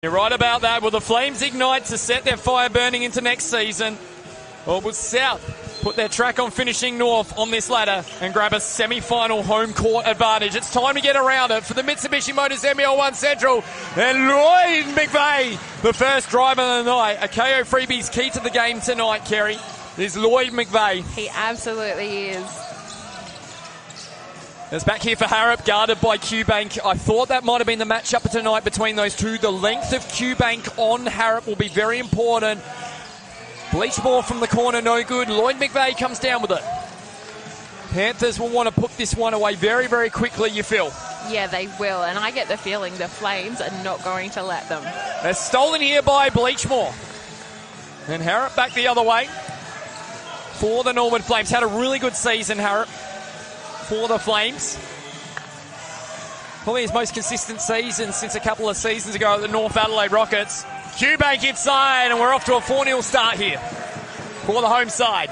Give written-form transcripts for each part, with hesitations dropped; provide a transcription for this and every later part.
You're right about that. Will the Flames ignite to set their fire burning into next season? Or will South put their track on finishing North on this ladder and grab a semi-final home court advantage? It's time to get around it for the Mitsubishi Motors NBL 1 Central. And Lloyd McVeigh, the first driver of the night. A KO freebie's key to the game tonight, Kerry, is Lloyd McVeigh. He absolutely is. It's back here for Harrop, guarded by Q-Bank. I thought that might have been the matchup of tonight between those two. The length of Q-Bank on Harrop will be very important. Bleachmore from the corner, no good. Lloyd McVeigh comes down with it. Panthers will want to put this one away very, very quickly, you feel? Yeah, they will, and I get the feeling the Flames are not going to let them. They're stolen here by Bleachmore. And Harrop back the other way for the Norwood Flames. Had a really good season, Harrop, for the Flames. Probably his most consistent season since a couple of seasons ago at the North Adelaide Rockets. Q-Bank inside, and we're off to a 4-0 start here for the home side.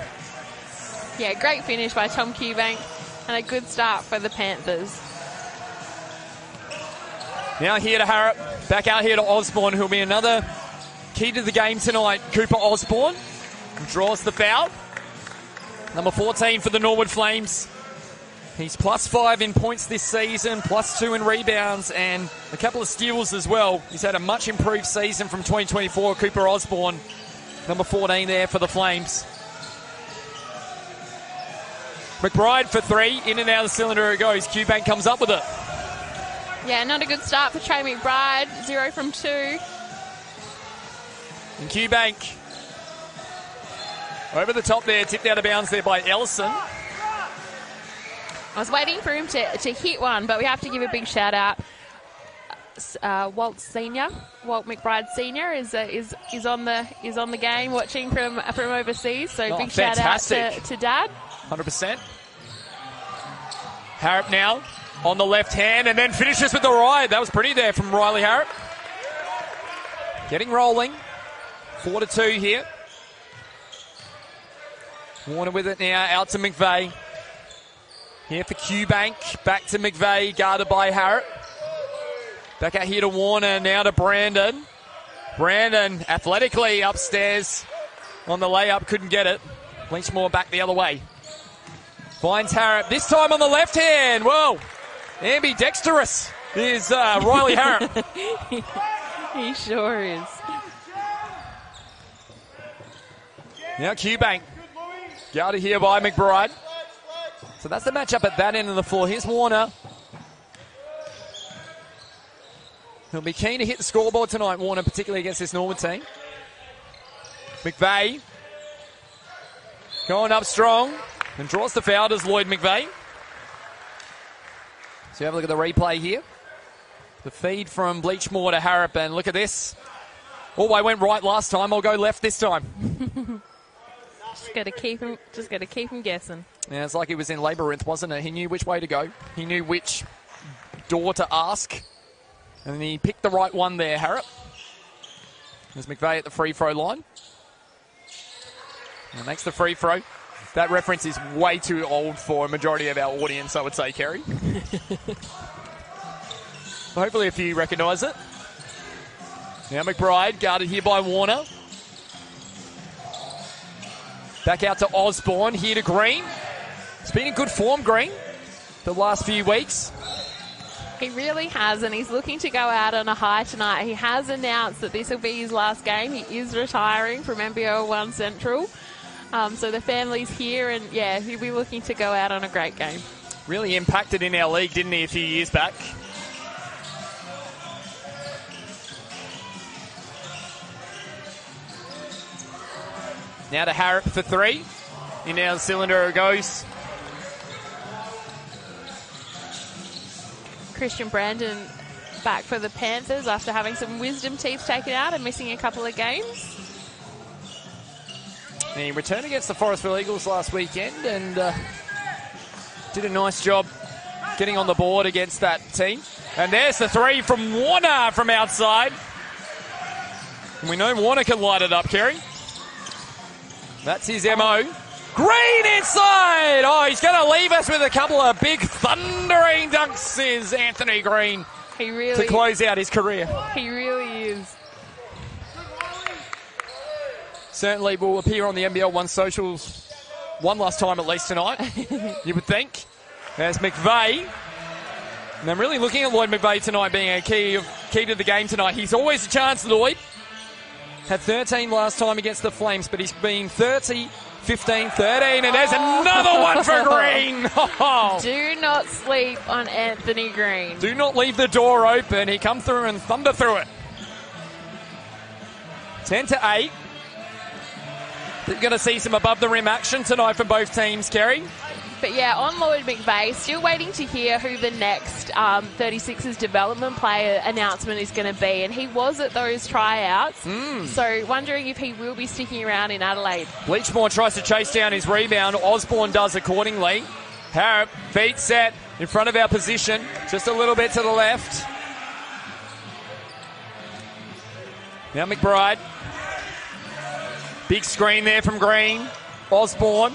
Yeah, great finish by Tom Q-Bank and a good start for the Panthers. Now here to Harrop, back out here to Osborne, who'll be another key to the game tonight. Cooper Osborne draws the foul. Number 14 for the Norwood Flames. He's +5 in points this season, +2 in rebounds, and a couple of steals as well. He's had a much improved season from 2024. Cooper Osborne, number 14 there for the Flames. McBride for three, in and out of the cylinder it goes. Q-Bank comes up with it. Yeah, not a good start for Trey McBride, 0 from 2. And Q-Bank over the top there, tipped out of bounds there by Ellison. I was waiting for him to hit one, but we have to give a big shout out. Walt McBride Senior is on the game, watching from overseas. So big fantastic. Shout out to Dad. 100%. Harrop now on the left hand, and then finishes with the right. That was pretty there from Riley Harrop. Getting rolling. 4-2 here. Warner with it now, out to McVeigh. Here for Q-Bank, back to McVeigh, guarded by Harrop. Back out here to Warner, now to Brandon. Brandon athletically upstairs on the layup, couldn't get it. Bleachmore back the other way. Finds Harrop, this time on the left hand. Whoa, ambidextrous is Riley Harrop. He sure is. Now Q-Bank, guarded here by McBride. So that's the matchup at that end of the floor. Here's Warner. He'll be keen to hit the scoreboard tonight, Warner, particularly against this Norwood team. McVeigh going up strong and draws the foul as Lloyd McVeigh. So you have a look at the replay here. The feed from Bleachmore to Harrop, and look at this. Oh, I went right last time. I'll go left this time. Just got to keep him guessing. Yeah, it's like he was in labyrinth, wasn't it? He knew which way to go. He knew which door to ask. And he picked the right one there, Harrop. There's McVeigh at the free throw line. And makes the free throw. That reference is way too old for a majority of our audience, I would say, Kerry. Hopefully a few recognise it. Now McBride, guarded here by Warner. Back out to Osborne, here to Green. He's been in good form, Green, the last few weeks. He really has, and he's looking to go out on a high tonight. He has announced that this will be his last game. He is retiring from NBL 1 Central. So the family's here, and yeah, he'll be looking to go out on a great game. Really impacted in our league, didn't he, a few years back? Now to Harrop for three. In our cylinder it goes. Christian Brandon back for the Panthers after having some wisdom teeth taken out and missing a couple of games. He returned against the Forestville Eagles last weekend and did a nice job getting on the board against that team. And there's the three from Warner from outside. And we know Warner can light it up, Kerry. That's his MO. Green inside! Oh, he's going to leave us with a couple of big thundering dunks, is Anthony Green. He really, to close out his career. He really is. certainly will appear on the NBL One socials one last time at least tonight, you would think. There's McVeigh. And I'm really looking at Lloyd McVeigh tonight being a key to the game tonight. He's always a chance, Lloyd. Had 13 last time against the Flames, but he's been 30, 15, 13, and there's another one for Green. Do not sleep on Anthony Green. Do not leave the door open. He come through and thunder through it. 10-8. We're going to see some above the rim action tonight from both teams, Kerry. But yeah, on Lloyd McVeigh, still waiting to hear who the next 36ers development player announcement is going to be. And he was at those tryouts. So wondering if he will be sticking around in Adelaide. Bleachmore tries to chase down his rebound. Osborne does accordingly. Harrop, feet set in front of our position. Just a little bit to the left. Now McBride. Big screen there from Green. Osborne.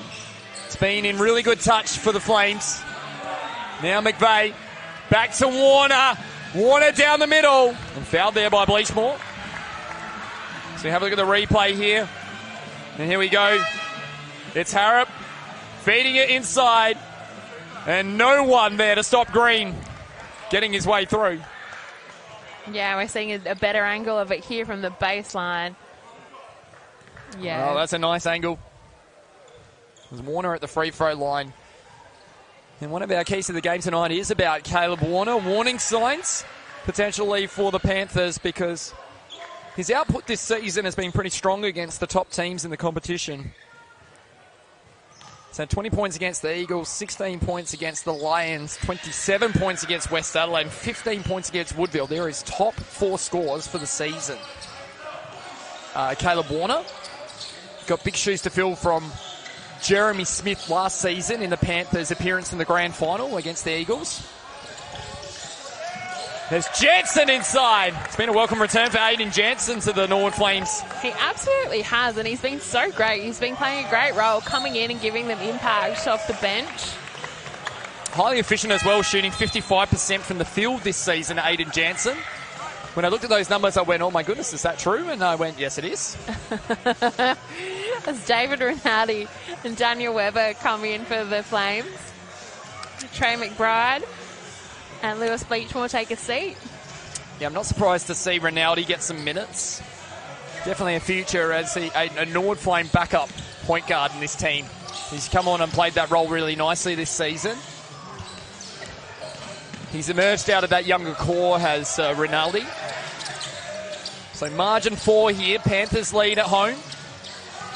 It's been in really good touch for the Flames. Now McVeigh. Back to Warner. Warner down the middle. And fouled there by Bleachmore. So have a look at the replay here. And here we go. It's Harrop. Feeding it inside. And no one there to stop Green getting his way through. Yeah, we're seeing a better angle of it here from the baseline. Yeah. Oh, that's a nice angle. There's Warner at the free throw line. And one of our keys to the game tonight is about Caleb Warner. Warning signs potentially for the Panthers because his output this season has been pretty strong against the top teams in the competition. So 20 points against the Eagles, 16 points against the Lions, 27 points against West Adelaide, and 15 points against Woodville. They're his top 4 scores for the season. Caleb Warner got big shoes to fill from Jeremy Smith last season in the Panthers' appearance in the grand final against the Eagles. There's Jansen inside. It's been a welcome return for Aiden Jansen to the Norwood Flames. He absolutely has, and he's been so great. He's been playing a great role, coming in and giving them impact off the bench. Highly efficient as well, shooting 55% from the field this season, Aiden Jansen. When I looked at those numbers, I went, oh my goodness, is that true? And I went, yes, it is. As David Rinaldi and Daniel Webber come in for the Flames. Trey McBride and Lewis Bleachmore take a seat. Yeah, I'm not surprised to see Rinaldi get some minutes. Definitely a future as a Norwood Flame backup point guard in this team. He's come on and played that role really nicely this season. He's emerged out of that younger core, has Rinaldi. So margin 4 here. Panthers lead at home.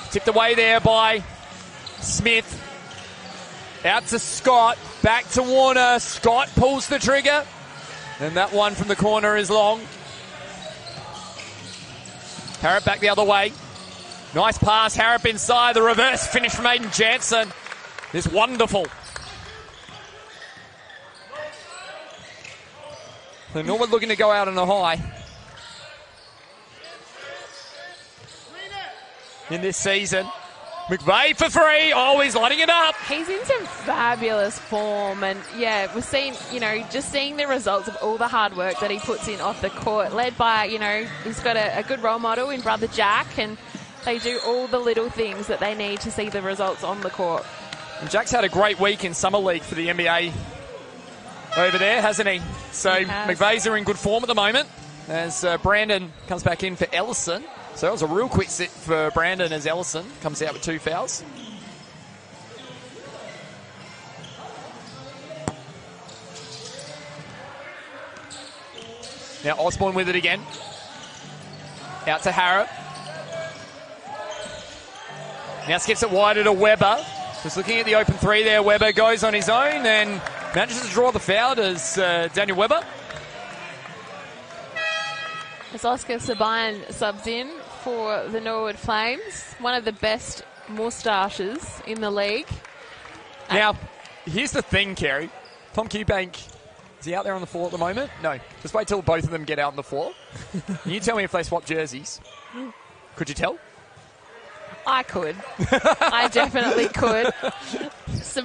Tipped away there by Smith. Out to Scott. Back to Warner. Scott pulls the trigger. And that one from the corner is long. Harrop back the other way. Nice pass. Harrop inside. The reverse finish from Aiden Jansen is wonderful. So Norwood looking to go out on a high in this season. McVeigh for 3. Oh, he's lighting it up. He's in some fabulous form. And, yeah, we're seeing, just seeing the results of all the hard work that he puts in off the court, led by, he's got a good role model in brother Jack, and they do all the little things that they need to see the results on the court. And Jack's had a great week in Summer League for the NBA over there, hasn't he? So McVeigh's are in good form at the moment as Brandon comes back in for Ellison. So that was a real quick sit for Brandon as Ellison comes out with 2 fouls. Now Osborne with it again. Out to Harrop. Now skips it wider to Webber. Just looking at the open 3 there. Webber goes on his own and manages to draw the foul. Does Daniel Webber. As Oscar Sabine subs in for the Norwood Flames. One of the best moustaches in the league. Now, here's the thing, Kerry. Tom Kubank, is he out there on the floor at the moment? No. Just wait till both of them get out on the floor. You tell me if they swap jerseys. Could you tell? I could. I definitely could.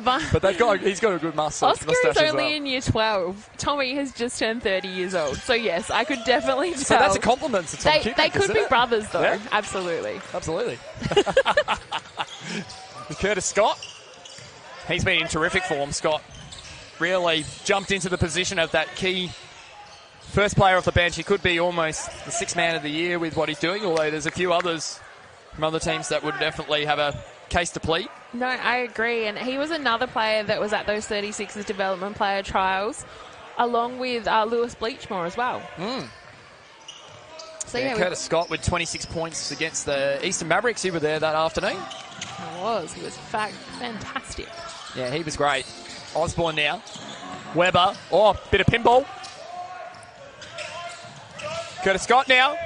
But he's got a good muscle. Oscar is only in year 12. Tommy has just turned 30 years old. So, yes, I could definitely tell. So that's a compliment to Tom Kubiak, They could be brothers, though. Yeah. Absolutely. Curtis Scott. He's been in terrific form, Scott. Really jumped into the position of that key first player off the bench. He could be almost the sixth man of the year with what he's doing, although there's a few others from other teams that would definitely have a case to plead. No, I agree. And he was another player that was at those 36ers development player trials, along with Lewis Bleachmore as well. So yeah, Curtis Scott with 26 points against the Eastern Mavericks. You were there that afternoon. He was fantastic. Yeah, he was great. Osborne now. Weber. Oh, bit of pinball. Curtis Scott now.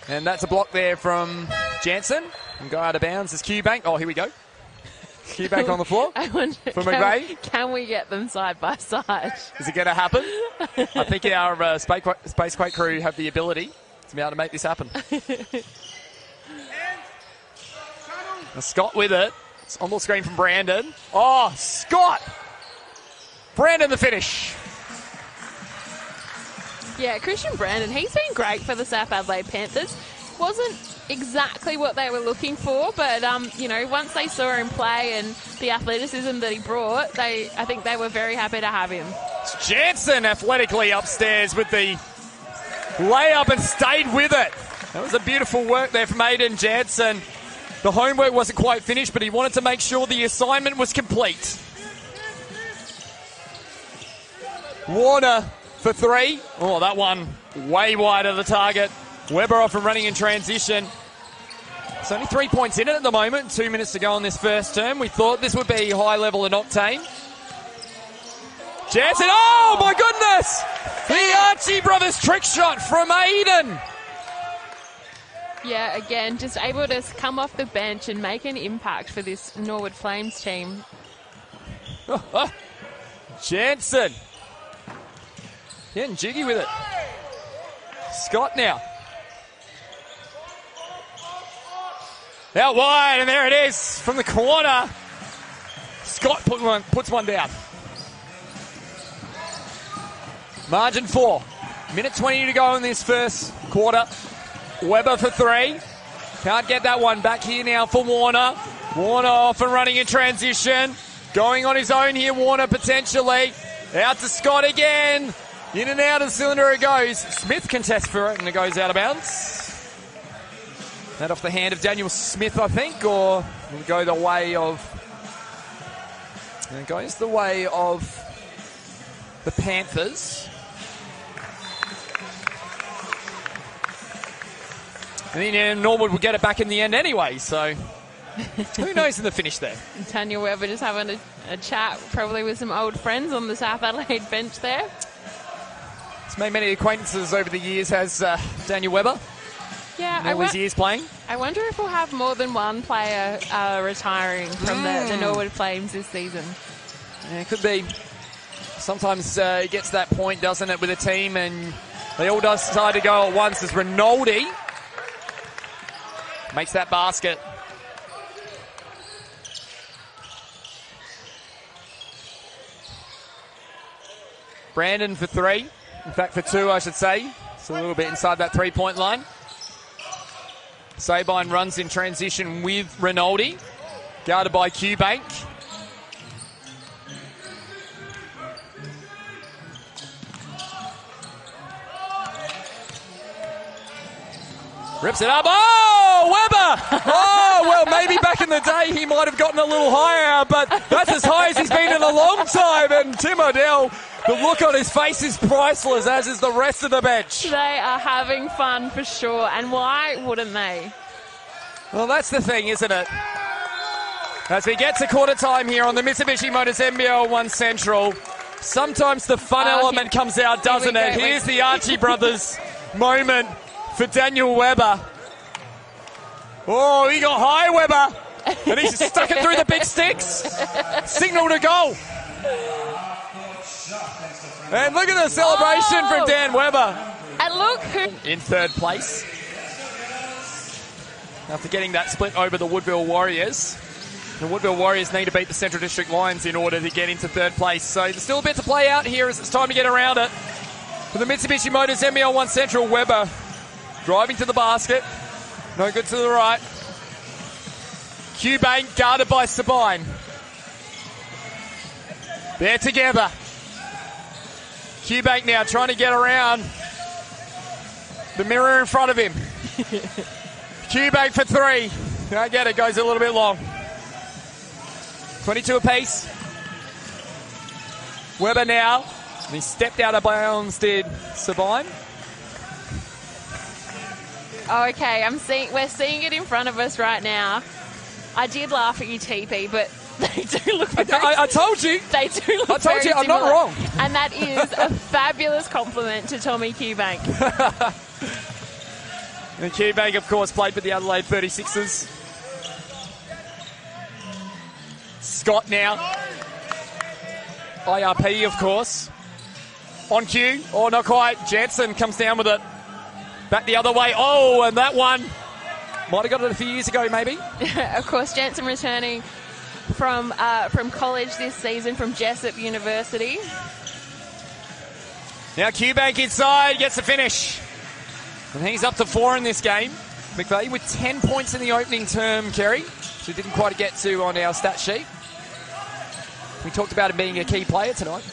And that's a block there from Jansen. And go out of bounds is Q-Bank. Oh, here we go. Q-Bank on the floor. I wonder, for McVeigh. Can we get them side by side? Is it going to happen? I think our Spacequake crew have the ability to be able to make this happen. Now Scott with it. It's on the screen from Brandon. Oh, Scott! Brandon the finish. Yeah, Christian Brandon, he's been great for the South Adelaide Panthers. Wasn't exactly what they were looking for, but, once they saw him play and the athleticism that he brought, I think they were very happy to have him. Jansen athletically upstairs with the layup and stayed with it. That was a beautiful work there from Aiden Jansen. The homework wasn't quite finished, but he wanted to make sure the assignment was complete. Warner for three. Oh, that one way wide of the target. Weber off and running in transition. It's only 3 points in it at the moment. 2 minutes to go on this first term. We thought this would be high level and octane. Jansen, oh my goodness! The Archie brothers trick shot from Aiden. Yeah, again, just able to come off the bench and make an impact for this Norwood Flames team. Jansen. Getting jiggy with it. Scott now. Out wide, and there it is from the corner. Scott puts one down. Margin 4. Minute 20 to go in this first quarter. Weber for three. Can't get that one. Back here now for Warner. Warner off and running in transition. Going on his own here, Warner potentially. Out to Scott again. In and out of the cylinder it goes. Smith contests for it and it goes out of bounds. That off the hand of Daniel Smith, I think, or will go the way of... It goes the way of the Panthers. And then Norwood will get it back in the end anyway, so who knows in the finish there. Daniel Weber just having a chat, probably with some old friends on the South Adelaide bench there. He's made many acquaintances over the years, has Daniel Weber. Yeah, all his years playing. I wonder if we'll have more than one player retiring from the Norwood Flames this season. Yeah, it could be. Sometimes it gets to that point, doesn't it, with a team, and they all decide to go at once. As Rinaldi makes that basket. Brandon for three. In fact, for two, I should say. It's a little bit inside that three-point line. Sabine runs in transition with Rinaldi. Guarded by Q-Bank. Rips it up. Oh, Weber! Oh, well, maybe back in the day he might have gotten a little higher, but that's as high as he's been in a long time. And Tim O'Dell, the look on his face is priceless, as is the rest of the bench. They are having fun for sure, and why wouldn't they? Well, that's the thing, isn't it? As we get to quarter time here on the Mitsubishi Motors NBL 1 Central, sometimes the fun element comes out, doesn't it? Here's the Archie brothers moment for Daniel Weber. Oh, he got high, Weber. And he's stuck it through the big sticks. Signal to goal. And look at the celebration from Dan Weber. And look who... in third place. after getting that split over the Woodville Warriors. The Woodville Warriors need to beat the Central District Lions in order to get into third place. So there's still a bit to play out here as it's time to get around it. For the Mitsubishi Motors NBL 1 Central, Weber driving to the basket. No good to the right. Q-Bank guarded by Sabine. They're together. Q-Bank now trying to get around the mirror in front of him. Q-Bank for three. I get it, goes a little bit long. 22 apiece. Weber now. And he stepped out of bounds, did Sabine. Oh, okay, we're seeing it in front of us right now. I did laugh at you, TP, but they do look very I told you. They do look I told you, I'm similar. not wrong. And that is a fabulous compliment to Tommy Q-Bank. And Q-Bank, of course, played with the Adelaide 36ers. Scott now. IRP, of course. On cue. Oh, not quite. Jansen comes down with it. Back the other way. Oh, and that one. Might have got it a few years ago, maybe. Of course, Jansen returning from college this season from Jessup University. Now Q-Bank inside, gets the finish. And he's up to 4 in this game. McVeigh with 10 points in the opening term, Kerry. So didn't quite get to on our stat sheet. We talked about him being a key player tonight.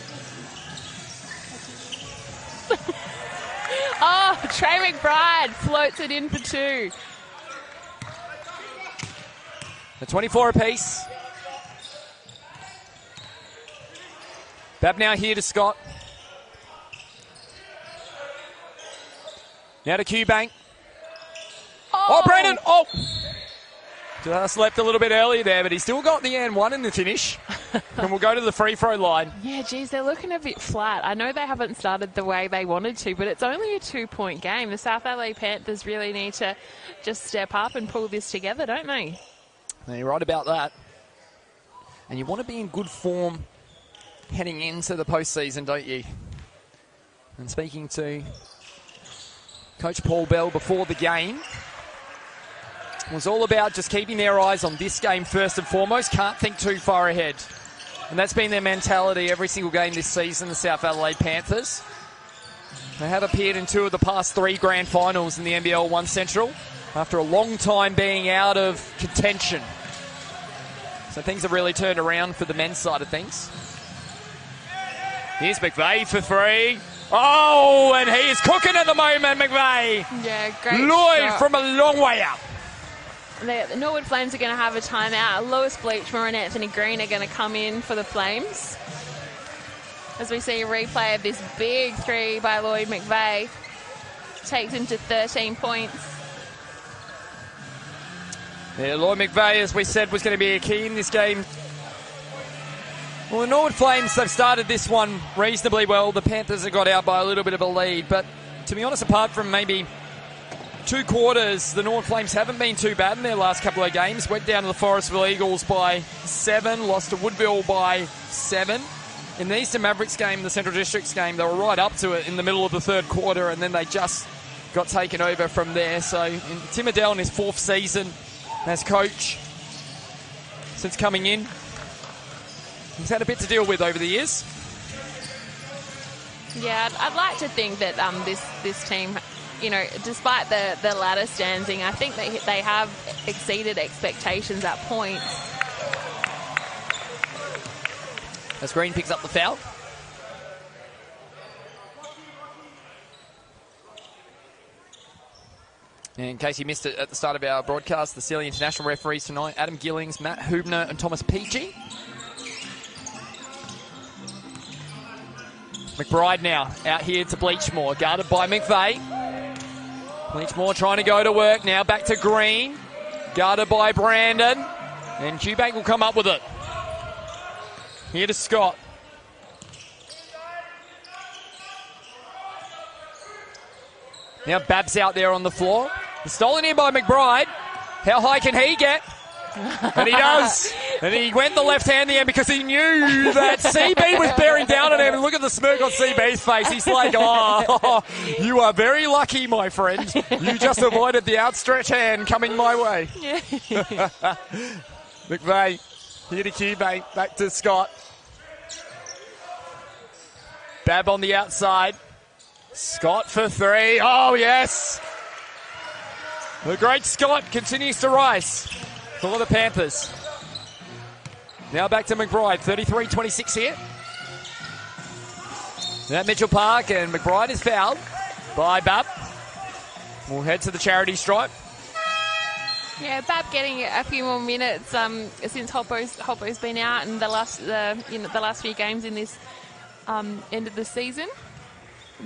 Oh, Trey McBride floats it in for 2. The 24 apiece. Bab now here to Scott. Now to Q-Bank. Oh, Brandon! Oh! Just left a little bit early there, but he's still got the N1 in the finish. And we'll go to the free throw line. Yeah, geez, they're looking a bit flat. I know they haven't started the way they wanted to, but it's only a 2-point game. The South Adelaide Panthers really need to just step up and pull this together, don't they? You're right about that. And you want to be in good form heading into the postseason, don't you? And speaking to Coach Paul Bell before the game, was all about just keeping their eyes on this game first and foremost. Can't think too far ahead. And that's been their mentality every single game this season, the South Adelaide Panthers. They have appeared in 2 of the past 3 grand finals in the NBL 1 Central after a long time being out of contention. So things have really turned around for the men's side of things. Here's McVeigh for 3. Oh, and he is cooking at the moment, McVeigh. Yeah, great Lloyd shot. from a long way out. The Norwood Flames are going to have a timeout. Lewis Bleachmore and Anthony Green are going to come in for the Flames. As we see a replay of this big 3 by Lloyd McVeigh. Takes him to 13 points. Yeah, Lloyd McVeigh, as we said, was going to be a key in this game. Well, the Norwood Flames, they've started this one reasonably well. The Panthers have got out by a little bit of a lead. But to be honest, apart from maybe 2 quarters, the Norwood Flames haven't been too bad in their last couple of games. Went down to the Forestville Eagles by 7, lost to Woodville by 7. In the Eastern Mavericks game, the Central Districts game, they were right up to it in the middle of the 3rd quarter, and then they just got taken over from there. So Tim Adele in his 4th season as coach since coming in, he's had a bit to deal with over the years. Yeah, I'd like to think that this team, you know, despite the ladder standing, I think they have exceeded expectations at points. As Green picks up the foul. And in case you missed it at the start of our broadcast, the Celia International referees tonight, Adam Gillings, Matt Hubner and Thomas Peachy. McBride now out here to Bleachmore, guarded by McVeigh. Bleachmore trying to go to work, now back to Green, guarded by Brandon, and Q-Bank will come up with it. Here to Scott. Now Babs out there on the floor. Stolen in by McBride. How high can he get? And he does. And he went the left hand there because he knew that CB was bearing down on him. And look at the smirk on CB's face. He's like, oh, you are very lucky, my friend. You just avoided the outstretched hand coming my way. Yeah. McVeigh, here to Q-Bank, back to Scott. Bab on the outside. Scott for three. Oh, yes. The great Scott continues to rise for the Panthers. Now back to McBride, 33-26 here. Now at Mitchell Park, and McBride is fouled by Bab. We'll head to the charity stripe. Yeah, Bab getting a few more minutes since Hoppo's been out, and the last few games in this end of the season.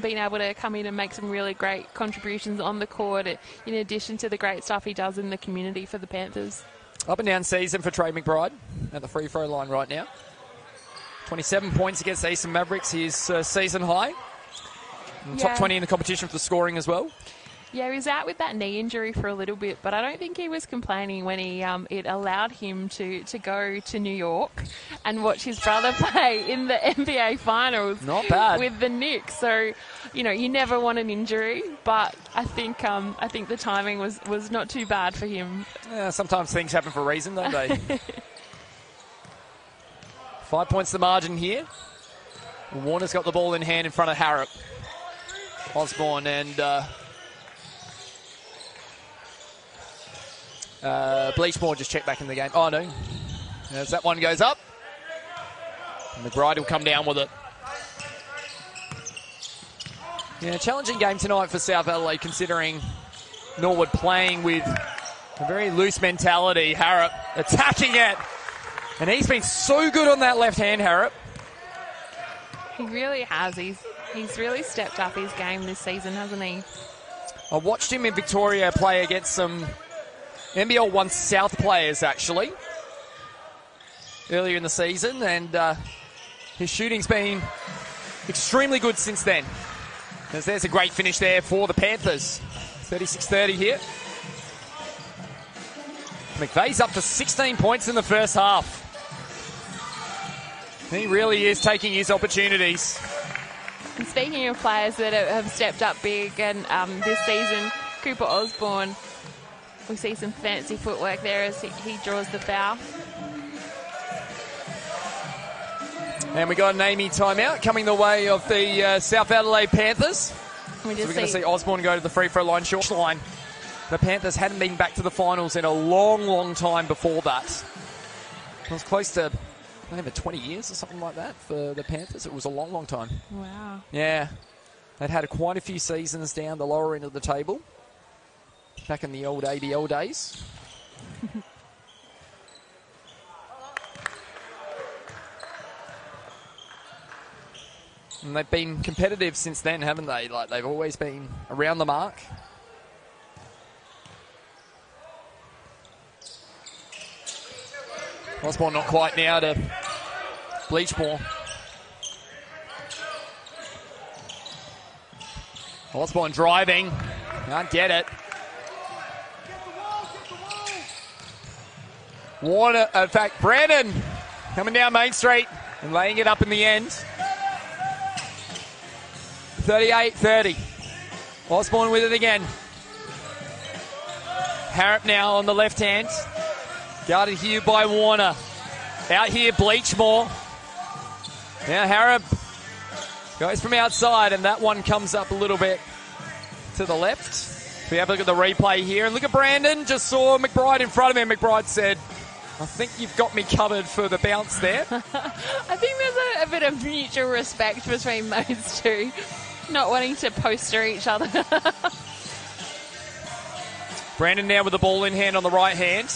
Being able to come in and make some really great contributions on the court, in addition to the great stuff he does in the community for the Panthers. Up and down season for Trey McBride at the free throw line right now. 27 points against the Eastern Mavericks, his season high. Top 20 in the competition for the scoring as well. Yeah, he was out with that knee injury for a little bit, but I don't think he was complaining when it allowed him to go to New York and watch his brother play in the NBA Finals. Not bad. With the Knicks. So, you never want an injury, but I think the timing was not too bad for him. Yeah, sometimes things happen for a reason, don't they? 5 points the margin here. Warner's got the ball in hand in front of Harrop. Osborne and Bleachmore just checked back in the game. Oh, no. As that one goes up, McBride will come down with it. Yeah, challenging game tonight for South Adelaide, considering Norwood playing with a very loose mentality. Harrop attacking it. And he's been so good on that left hand, Harrop. He really has. He's really stepped up his game this season, hasn't he? I watched him in Victoria play against some NBL 1 South players, actually, earlier in the season, and his shooting's been extremely good since then. As there's a great finish there for the Panthers. 36-30 here. McVeigh's up to 16 points in the first half. He really is taking his opportunities. And speaking of players that have stepped up big and this season, Cooper Osborne, we see some fancy footwork there as he draws the foul. And we got an Amy timeout coming the way of the South Adelaide Panthers. So we're going to see Osborne go to the free throw line, short line. The Panthers hadn't been back to the finals in a long, long time before that. It was close to over 20 years or something like that for the Panthers. It was a long, long time. Wow. Yeah. They'd had quite a few seasons down the lower end of the table back in the old ABL days. And they've been competitive since then, haven't they? Like, they've always been around the mark. Osborne not quite now to Bleachmore. Osborne driving. Can't get it. Warner, in fact, Brandon coming down Main Street and laying it up in the end. 38-30. Osborne with it again. Harrop now on the left hand. Guarded here by Warner. Out here, Bleachmore. Now Harrop goes from outside, and that one comes up a little bit to the left. We have a look at the replay here. And look at Brandon. Just saw McBride in front of him. McBride said, I think you've got me covered for the bounce there. I think there's a bit of mutual respect between those two. Not wanting to poster each other. Brandon now with the ball in hand on the right hand.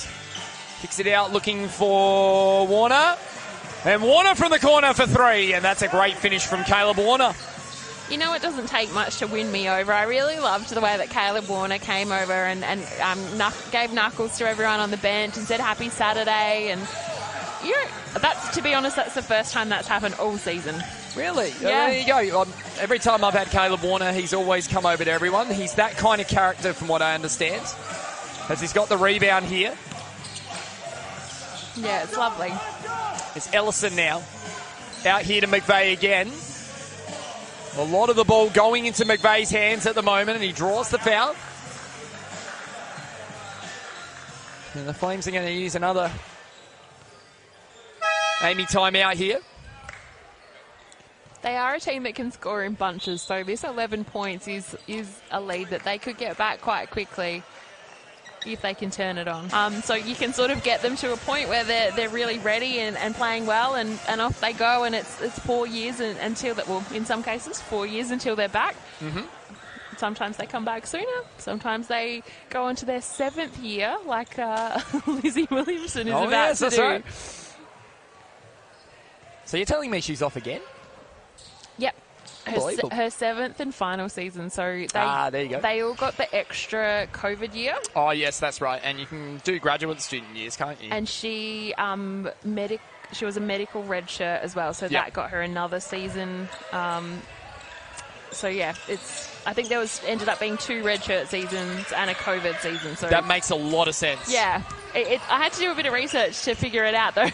Kicks it out looking for Warner. And Warner from the corner for three. And that's a great finish from Caleb Warner. You know, it doesn't take much to win me over. I really loved the way that Caleb Warner came over and gave knuckles to everyone on the bench and said happy Saturday. And that's, to be honest, that's the first time that's happened all season. Really? Yeah. There you go. Every time I've had Caleb Warner, he's always come over to everyone. He's that kind of character from what I understand. As he's got the rebound here. Yeah, it's lovely. It's Ellison now. Out here to McVeigh again. A lot of the ball going into McVeigh's hands at the moment, and he draws the foul. And the Flames are going to use another Amy timeout here. They are a team that can score in bunches, so this 11 points is a lead that they could get back quite quickly if they can turn it on. So you can sort of get them to a point where they're really ready and playing well, and off they go, and it's 4 years until that. Well, in some cases, 4 years until they're back. Mm-hmm. Sometimes they come back sooner. Sometimes they go into their 7th year, like Lizzie Williamson is about to do. Right. So you're telling me she's off again? Yep. Her 7th and final season. So there you go. They all got the extra COVID year. Oh, yes, that's right. And you can do graduate student years, can't you? And she was a medical redshirt as well, so that got her another season. So yeah, I think there ended up being 2 redshirt seasons and a COVID season. So that makes a lot of sense. Yeah, I had to do a bit of research to figure it out though.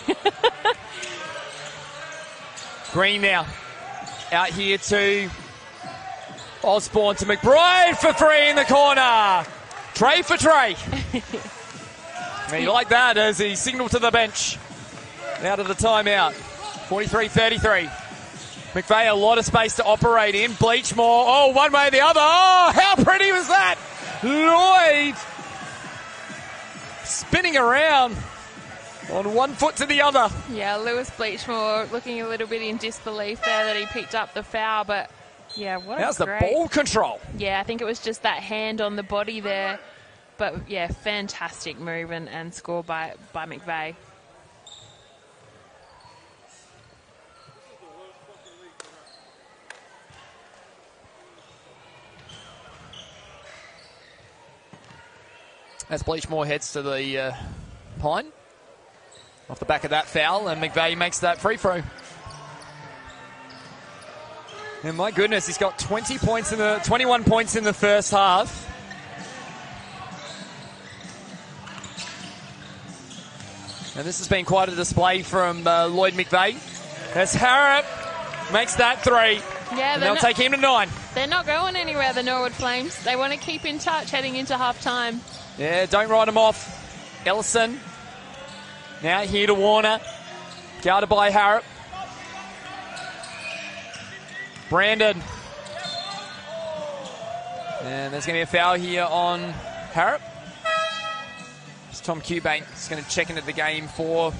Green now. Out here to Osborne to McBride for 3 in the corner. Tray for Trey. And you like that as he signalled to the bench. Out of the timeout. 43-33. McVeigh, a lot of space to operate in. Bleachmore, one way or the other. Oh, how pretty was that? Lloyd spinning around on one foot to the other. Yeah, Lewis Bleachmore looking a little bit in disbelief there that he picked up the foul, but yeah, how's the ball control? Yeah, I think it was just that hand on the body there. But yeah, fantastic move and score by McVeigh. As Bleachmore heads to the pine. Off the back of that foul, and McVeigh makes that free throw. And my goodness, he's got 21 points in the first half. And this has been quite a display from Lloyd McVeigh. As Harrop makes that 3. Yeah, and they'll take him to 9. They're not going anywhere, the Norwood Flames. They want to keep in touch heading into half-time. Yeah, don't write them off. Ellison. Now here to Warner. Guarded by Harrop. Brandon. And there's going to be a foul here on Harrop. It's Tom Cubank. He's going to check into the game for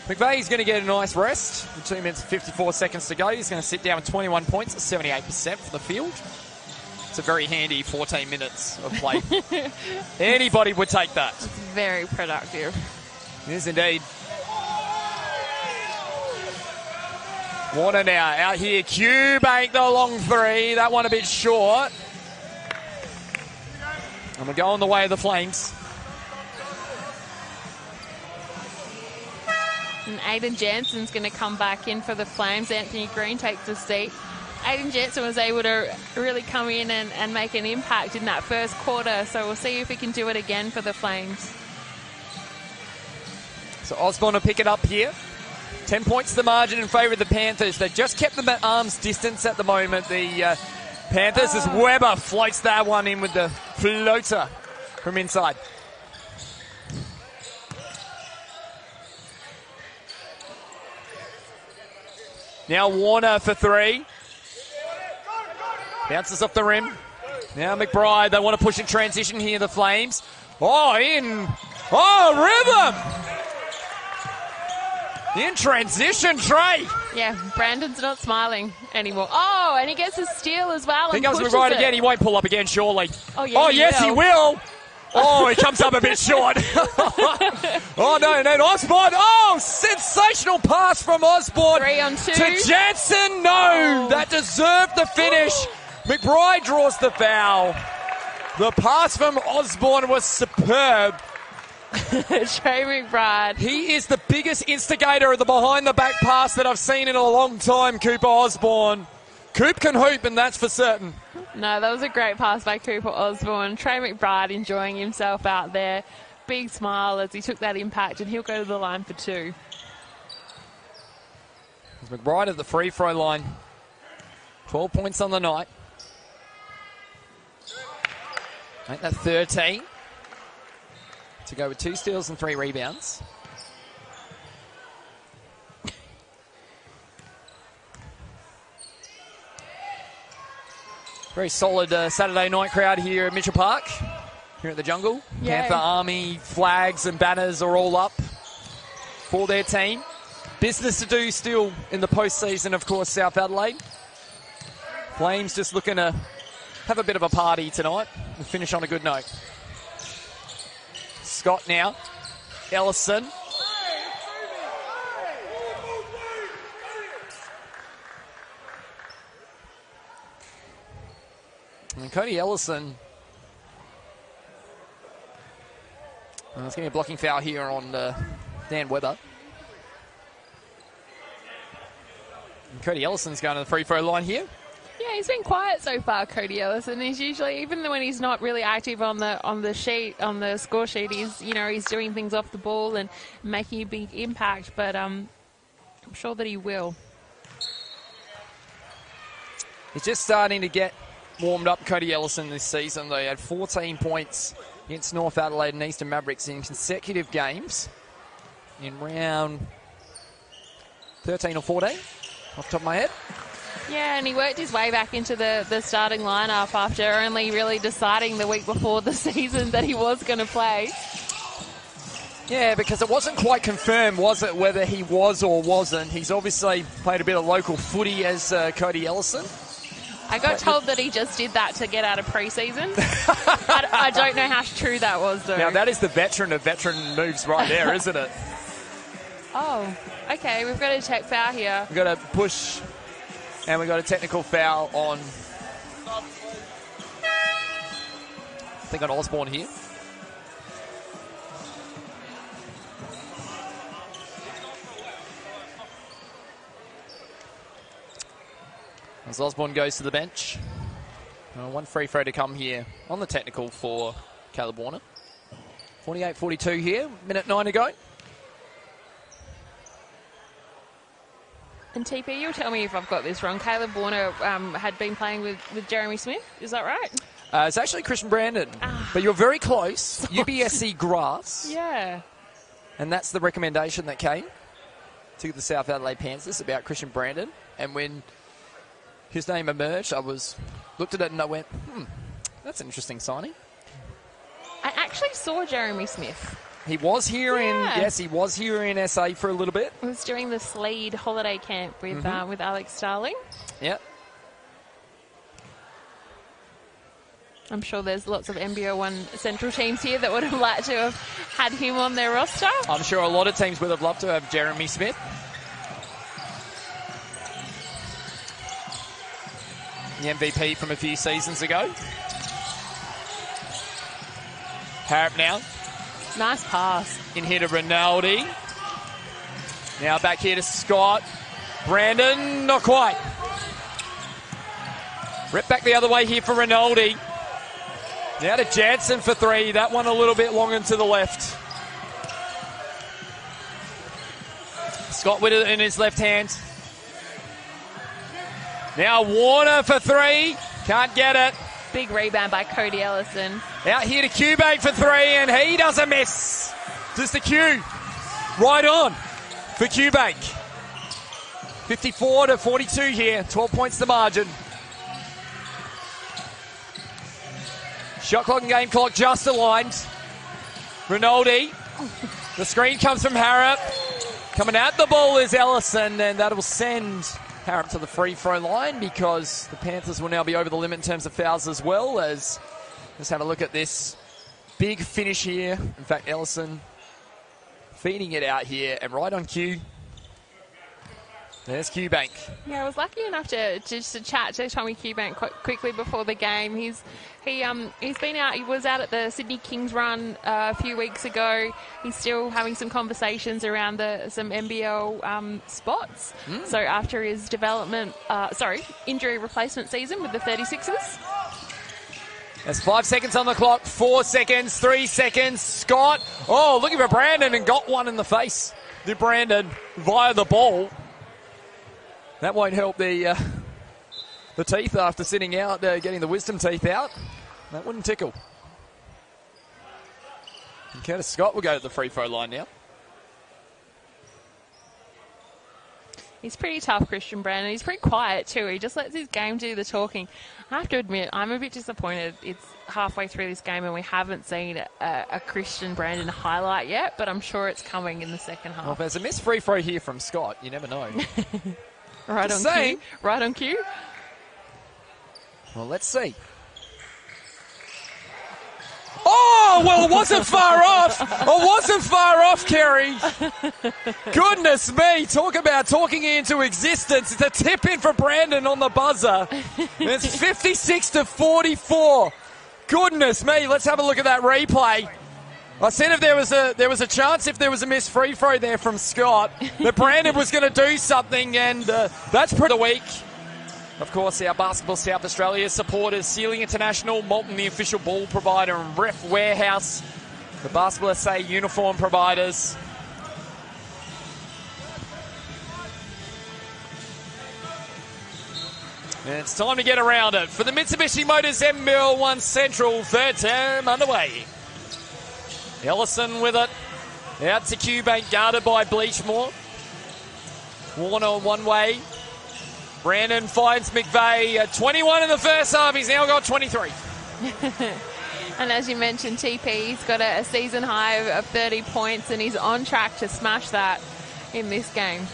McVeigh. He's going to get a nice rest. 2 minutes and 54 seconds to go. He's going to sit down with 21 points at 78% for the field. It's a very handy 14 minutes of play. Anybody would take that. It's very productive. Yes, indeed. Warner now out here. Cubank the long 3. That one a bit short. And we're going the way of the Flames. And Aiden Jansen's going to come back in for the Flames. Anthony Green takes a seat. Aiden Jansen was able to really come in and make an impact in that first quarter. So we'll see if he can do it again for the Flames. So Osborne will pick it up here. 10 points the margin in favour of the Panthers. They just kept them at arm's distance at the moment. The Panthers, as Weber floats that one in with the floater from inside. Now Warner for 3. Bounces off the rim. Now McBride, they want to push in transition here, the Flames. Rhythm! In transition, Trey. Yeah, Brandon's not smiling anymore. Oh, and he gets a steal as well. He comes McBride again. He won't pull up again, surely. Oh, yeah, yes, he will. Oh, he comes up a bit short. Oh, no, and then Osborne. Oh, sensational pass from Osborne. 3 on 2. To Jansen. No, that deserved the finish. McBride draws the foul. The pass from Osborne was superb. Trey McBride. He is the biggest instigator of the behind-the-back pass that I've seen in a long time, Cooper Osborne. Coop can hoop, and that's for certain. No, that was a great pass by Cooper Osborne. Trey McBride enjoying himself out there. big smile as he took that impact, and he'll go to the line for 2. McBride at the free throw line. 12 points on the night. Make that 13. To go with 2 steals and 3 rebounds. Very solid Saturday night crowd here at Mitchell Park, here at the Jungle. Yeah. Panther Army flags and banners are all up for their team. Business to do still in the postseason, of course, South Adelaide. Flames just looking to have a bit of a party tonight and finish on a good note. Scott now. Ellison. And Cody Ellison. There's going to be a blocking foul here on Dan Webber. And Cody Ellison's going to the free throw line here. Yeah, he's been quiet so far, Cody Ellison. He's usually, even when he's not really active on the sheet, on the score sheet, he's doing things off the ball and making a big impact. But I'm sure that he will. He's just starting to get warmed up, Cody Ellison, this season. They had 14 points against North Adelaide and Eastern Mavericks in consecutive games in round 13 or 14, off the top of my head. Yeah, and he worked his way back into the starting lineup after only really deciding the week before the season that he was going to play. Yeah, because it wasn't quite confirmed, was it, whether he was or wasn't. He's obviously played a bit of local footy as Cody Ellison. I got told that he just did that to get out of pre-season. I don't know how true that was, though. Now, that is the veteran of veteran moves right there, isn't it? Oh, okay. We've got a tech foul here. We've got a push, and we've got a technical foul on, I think, on Osborne here. As Osborne goes to the bench. One free throw to come here on the technical for Caleb Warner. 48-42 here, minute 9 to go. And TP, you'll tell me if I've got this wrong. Caleb Warner had been playing with Jeremy Smith. Is that right? It's actually Christian Brandon. But you're very close. UBSC grass. Yeah. And that's the recommendation that came to the South Adelaide Panthers about Christian Brandon. And when his name emerged, I looked at it and I went, that's an interesting signing. I actually saw Jeremy Smith. He was here he was here in SA for a little bit. He was doing the Sleed holiday camp with Alex Starling. Yep. I'm sure there's lots of NBL 1 Central teams here that would have liked to have had him on their roster. I'm sure a lot of teams would have loved to have Jeremy Smith. The MVP from a few seasons ago. Harrop now. Nice pass. In here to Rinaldi. Now back here to Scott. Brandon, not quite. Rip back the other way here for Rinaldi. Now to Jansen for 3. That one a little bit long and to the left. Scott with it in his left hand. Now Warner for 3. Can't get it. Big rebound by Cody Ellison. Out here to Cubane for 3, and he doesn't miss. Just a Q. Right on for Cubane. 54-42 here. 12 points the margin. Shot clock and game clock just aligned. Rinaldi. The screen comes from Harrop. Coming at the ball is Ellison, and that'll send Harrop to the free throw line because the Panthers will now be over the limit in terms of fouls as well. As let's have a look at this big finish here. In fact, Ellison feeding it out here and right on cue. There's Qbank. Yeah, I was lucky enough to chat to Tommy Qbank quite quickly before the game. He's been out. He was out at the Sydney Kings run a few weeks ago. He's still having some conversations around some NBL spots. So after his injury replacement season with the 36ers. There's 5 seconds on the clock, 4 seconds, 3 seconds. Scott, oh, looking for Brandon and got one in the face. Did Brandon via the ball. That won't help the teeth after sitting out, getting the wisdom teeth out. That wouldn't tickle. And Curtis Scott will go to the free throw line now. He's pretty tough, Christian Brandon. He's pretty quiet too. He just lets his game do the talking. I have to admit, I'm a bit disappointed. It's halfway through this game and we haven't seen a Christian Brandon highlight yet, but I'm sure it's coming in the second half. Well, if there's a missed free throw here from Scott, you never know. Right on cue. Right on cue. Well, let's see. Oh, well, it wasn't far off. It wasn't far off, Kerry. Goodness me. Talk about talking into existence. It's a tip in for Brandon on the buzzer. It's 56-44. Goodness me. Let's have a look at that replay. I said if there was a chance if there was a missed free throw there from Scott that Brandon was going to do something, and that's pretty weak. Of course, our Basketball South Australia supporters, Sealing International, Molten, the official ball provider, and Ref Warehouse, the Basketball SA uniform providers. And it's time to get around it for the Mitsubishi Motors NBL 1 Central, third term underway. Ellison with it, out to Q-Bank, guarded by Bleachmore. Warner one way. Brandon finds McVeigh, 21 in the first half. He's now got 23. And as you mentioned, TP, he's got a season high of 30 points and he's on track to smash that in this game.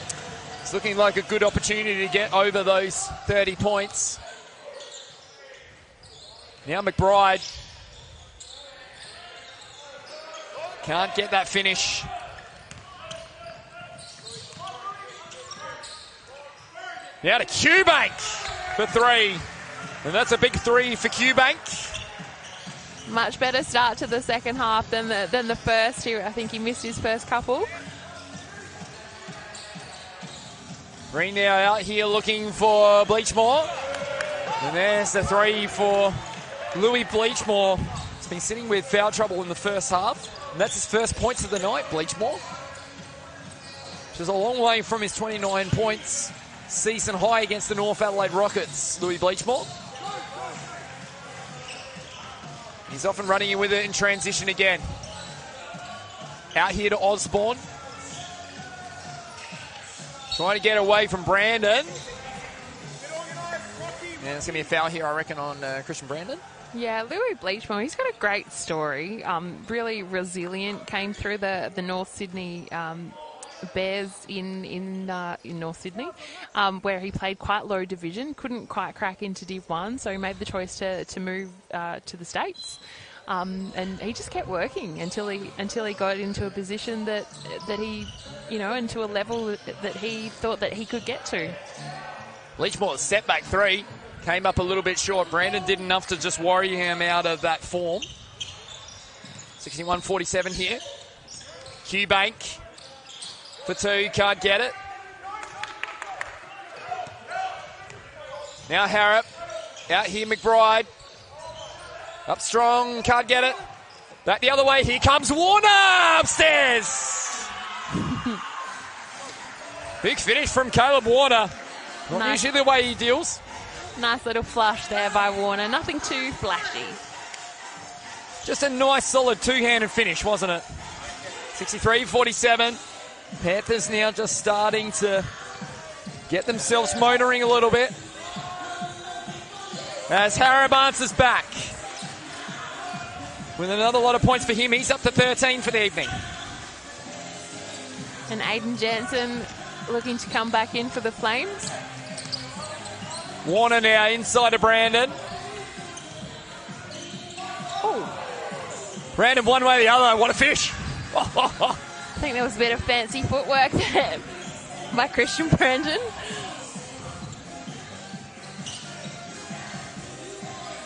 It's looking like a good opportunity to get over those 30 points. Now McBride can't get that finish. Now to Q-Bank for three. And that's a big three for Q-Bank. Much better start to the second half than the first. I think he missed his first couple. Green now out here looking for Bleachmore. And there's the three for Louis Bleachmore. He's been sitting with foul trouble in the first half. And that's his first points of the night, Bleachmore. Which is a long way from his 29 points. Season high against the North Adelaide Rockets, Louis Bleachmore. He's often running in with it in transition again. Out here to Osborne. Trying to get away from Brandon. And it's going to be a foul here, I reckon, on Christian Brandon. Yeah, Louis Bleachmore, he's got a great story. Really resilient, came through the North Sydney Bears in North Sydney, where he played quite low division, couldn't quite crack into Div 1, so he made the choice to move to the States. And he just kept working until he got into a position that he, into a level that he thought that he could get to. Bleachmore's setback three came up a little bit short. Brandon did enough to just worry him out of that form. 61-47 here. Q-Bank for two, can't get it. Now Harrop, out here McBride. Up strong, can't get it. Back the other way, here comes Warner upstairs. Big finish from Caleb Warner. Not usually the way he deals. Nice little flush there by Warner, nothing too flashy. Just a nice solid two-handed finish, wasn't it? 63-47. Panthers now just starting to get themselves motoring a little bit. As Harrop answers back. With another lot of points for him, he's up to 13 for the evening. And Aiden Jansen looking to come back in for the Flames. Warner now inside to Brandon. Oh. Brandon one way or the other. What a fish. I think there was a bit of fancy footwork there by Christian Brandon.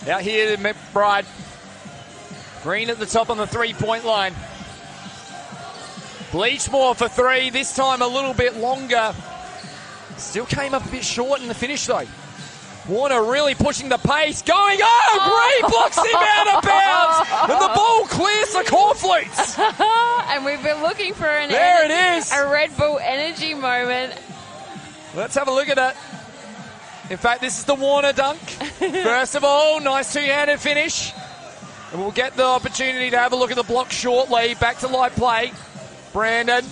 Out here, McBride. Green at the top on the three-point line. Bleachmore for three, this time a little bit longer. Still came up a bit short in the finish, though. Warner really pushing the pace, going, Green blocks him out of bounds, and the ball clears the cornflakes. And we've been looking for a Red Bull energy moment. Let's have a look at it. In fact, this is the Warner dunk. First of all, nice two-handed finish. And we'll get the opportunity to have a look at the block shortly. Back to light play. Brandon.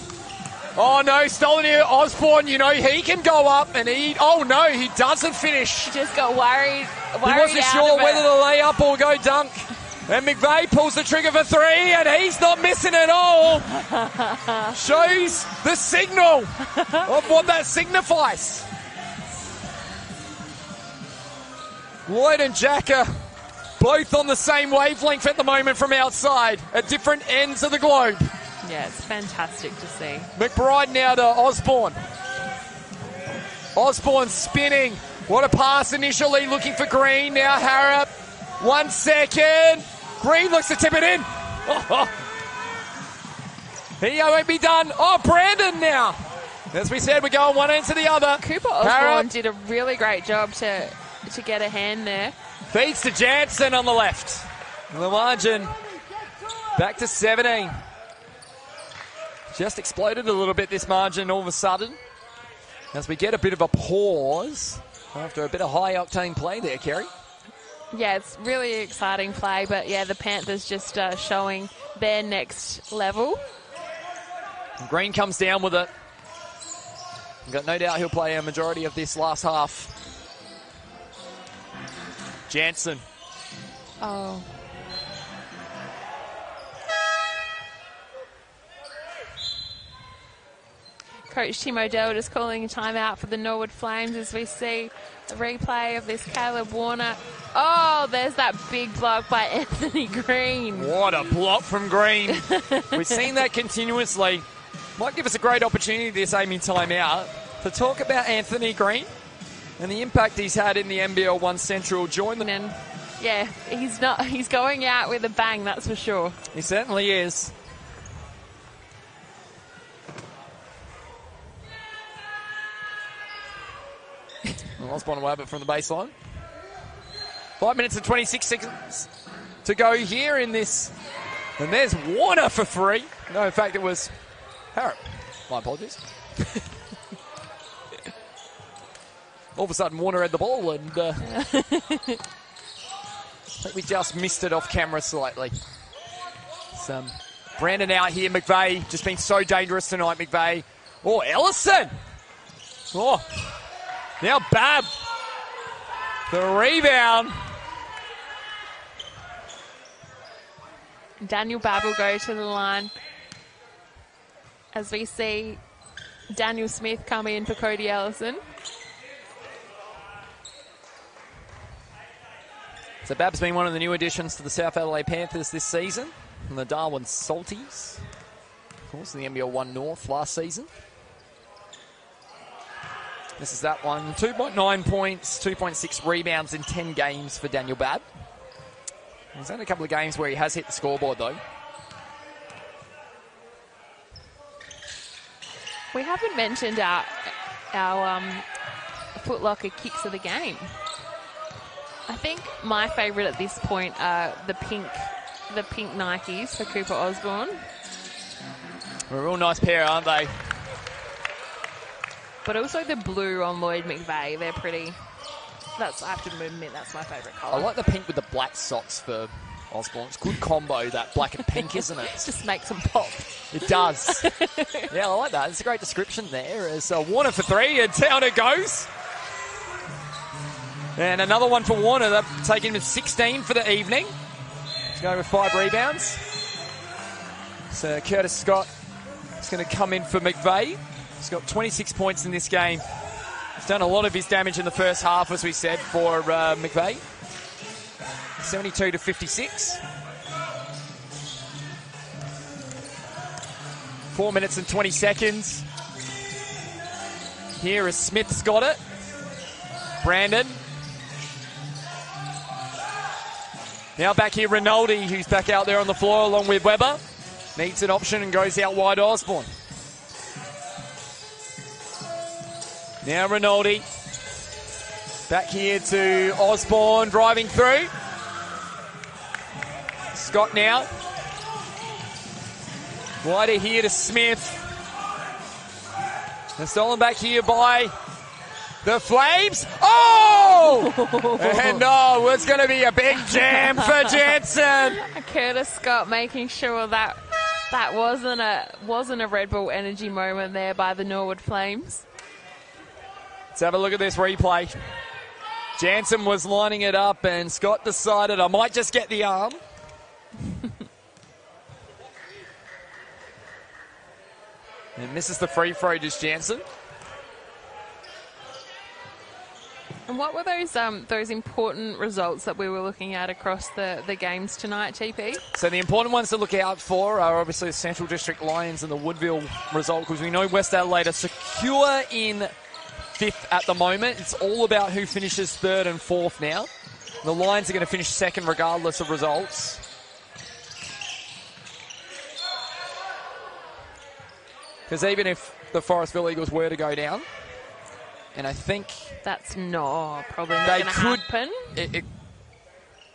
Oh, no, stolen here. Osborne, you know, he can go up and he doesn't finish. He just got worried he wasn't sure whether to lay up or go dunk. And McVeigh pulls the trigger for three, and he's not missing at all. Shows the signal of what that signifies. Lloyd and Jack are both on the same wavelength at the moment from outside, at different ends of the globe. Yeah, it's fantastic to see. McBride now to Osborne. Osborne spinning. What a pass initially, looking for Green. Now Harrop. 1 second. Green looks to tip it in. He won't be done. Oh, Brandon now. As we said, we're going one end to the other. Cooper Osborne did a really great job to get a hand there. Feeds to Jansen on the left. And the margin back to 17. Just exploded a little bit, this margin, all of a sudden. As we get a bit of a pause after a bit of high-octane play there, Kerry. Yeah, it's really exciting play, but yeah, the Panthers just showing their next level. And Green comes down with it. I've got no doubt he'll play a majority of this last half. Jansen. Oh. Coach Tim O'Dell just calling a timeout for the Norwood Flames as we see the replay of this Caleb Warner. Oh, there's that big block by Anthony Green. What a block from Green. We've seen that continuously. Might give us a great opportunity this Amy timeout to talk about Anthony Green and the impact he's had in the NBL 1 Central. Yeah, he's going out with a bang, that's for sure. He certainly is. Osborne will have it from the baseline. 5 minutes and 26 seconds to go here in this. And there's Warner for three. No, in fact, it was Harrop. My apologies. All of a sudden, Warner had the ball, and I think we just missed it off camera slightly. Brandon out here. McVeigh just been so dangerous tonight, McVeigh. Oh, Ellison. Oh. Now Babb, the rebound. Daniel Babb will go to the line as we see Daniel Smith come in for Cody Ellison. So Babb's been one of the new additions to the South Adelaide Panthers this season, from the Darwin Salties, of course, in the NBL 1 North last season. This is that one. 2.9 points, 2.6 rebounds in 10 games for Daniel Babb. There's only a couple of games where he has hit the scoreboard, though. We haven't mentioned our Foot Locker kicks of the game. I think my favourite at this point are the pink Nikes for Cooper Osborne. A real nice pair, aren't they? But also the blue on Lloyd McVeigh. They're pretty. I have to admit, that's my favourite colour. I like the pink with the black socks for Osborne. It's a good combo, that black and pink, isn't it? Just makes them pop. It does. Yeah, I like that. It's a great description there. It's Warner for three, and down it goes. And another one for Warner. They've taken him to 16 for the evening. He's going with 5 rebounds. So Curtis Scott is going to come in for McVeigh. He's got 26 points in this game. He's done a lot of his damage in the first half, as we said, for McVeigh. 72 to 56. 4 minutes and 20 seconds. Here is Smith's got it. Brandon. Now back here, Rinaldi, who's back out there on the floor along with Weber. Needs an option and goes out wide to Osborne. Now Rinaldi. Back here to Osborne, driving through. Scott now. Wider here to Smith. And stolen back here by the Flames. Oh! And no, it's going to be a big jam for Jansen. Curtis Scott making sure that wasn't a Red Bull energy moment there by the Norwood Flames. Let's have a look at this replay. Jansen was lining it up and Scott decided, I might just get the arm. And misses the free throw, just Jansen. And what were those important results that we were looking at across the games tonight, TP? So the important ones to look out for are obviously the Central District Lions and the Woodville result, because we know West Adelaide are secure in 5th at the moment. It's all about who finishes 3rd and 4th now. The Lions are going to finish 2nd regardless of results. Because even if the Forestville Eagles were to go down, and I think that's probably not going to happen.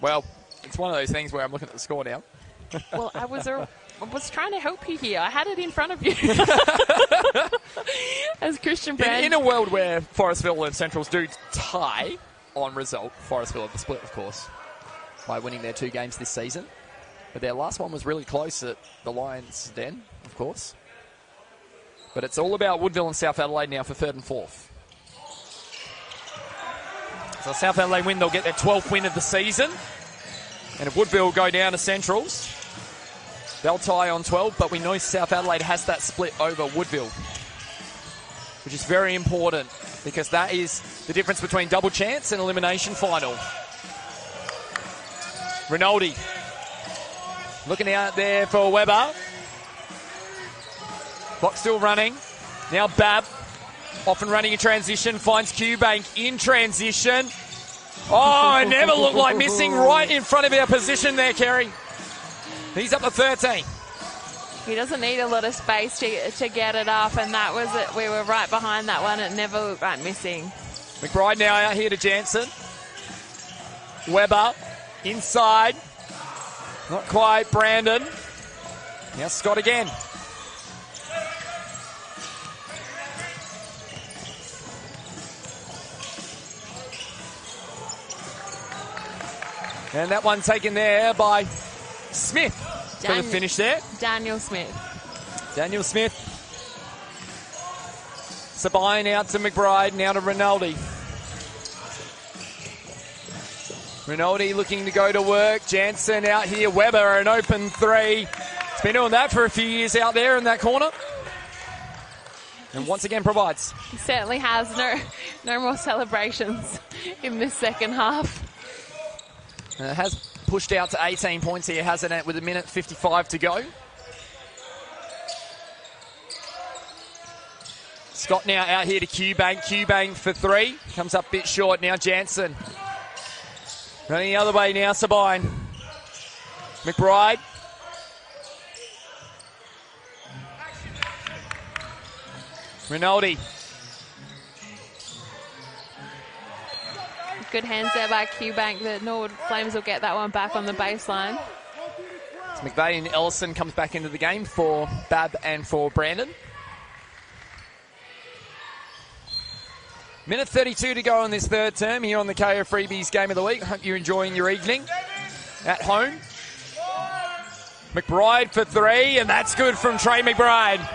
Well, it's one of those things where I'm looking at the score now. Well, I was trying to help you here. I had it in front of you. As Christian Brand. In a world where Forestville and Centrals do tie on result, Forestville have the split, of course, by winning their 2 games this season. But their last one was really close at the Lions' Den, of course. But it's all about Woodville and South Adelaide now for 3rd and 4th. So South Adelaide win, they'll get their 12th win of the season. And if Woodville go down to Centrals, they'll tie on 12, but we know South Adelaide has that split over Woodville, which is very important because that is the difference between double chance and elimination final. Rinaldi looking out there for Weber. Clock still running. Now Bab, often running in transition, finds Q-Bank in transition. Oh, it never looked like missing right in front of our position there, Kerry. He's up to 13. He doesn't need a lot of space to get it up, and that was it. We were right behind that one. It never looked like missing. McBride now out here to Jansen. Weber inside. Not quite. Brandon. Now Scott again. And that one taken there by Smith for the finish there. Daniel Smith. Sabine out to McBride, now to Rinaldi. Rinaldi looking to go to work. Jansen out here. Weber, an open 3. He's been doing that for a few years out there in that corner. And once again provides. He certainly has no more celebrations in this second half. It has pushed out to 18 points here, hasn't it, with 1:55 to go. Scott now out here to Q-Bank. Q-Bank for 3. Comes up a bit short now, Jansen. Running the other way now, Sabine. McBride. Rinaldi. Good hands there by Q-Bank. The Norwood Flames will get that one back on the baseline. So McVeigh and Ellison comes back into the game for Bab and for Brandon. 1:32 to go on this 3rd term here on the KO Freebies Game of the Week. Hope you're enjoying your evening at home. McBride for 3, and that's good from Trey McBride.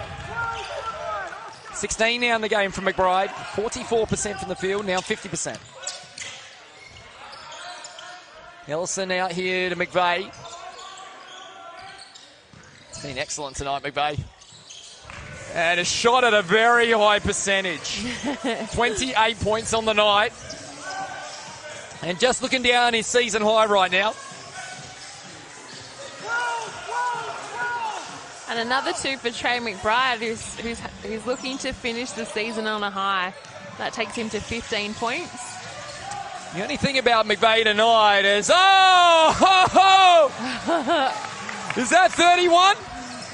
16 now in the game from McBride. 44% from the field, now 50%. Ellison out here to McVeigh. It's been excellent tonight, McVeigh. And a shot at a very high percentage. 28 points on the night. And just looking down his season high right now. And another 2 for Trey McBride, who's looking to finish the season on a high. That takes him to 15 points. The only thing about McVeigh tonight is, is that 31?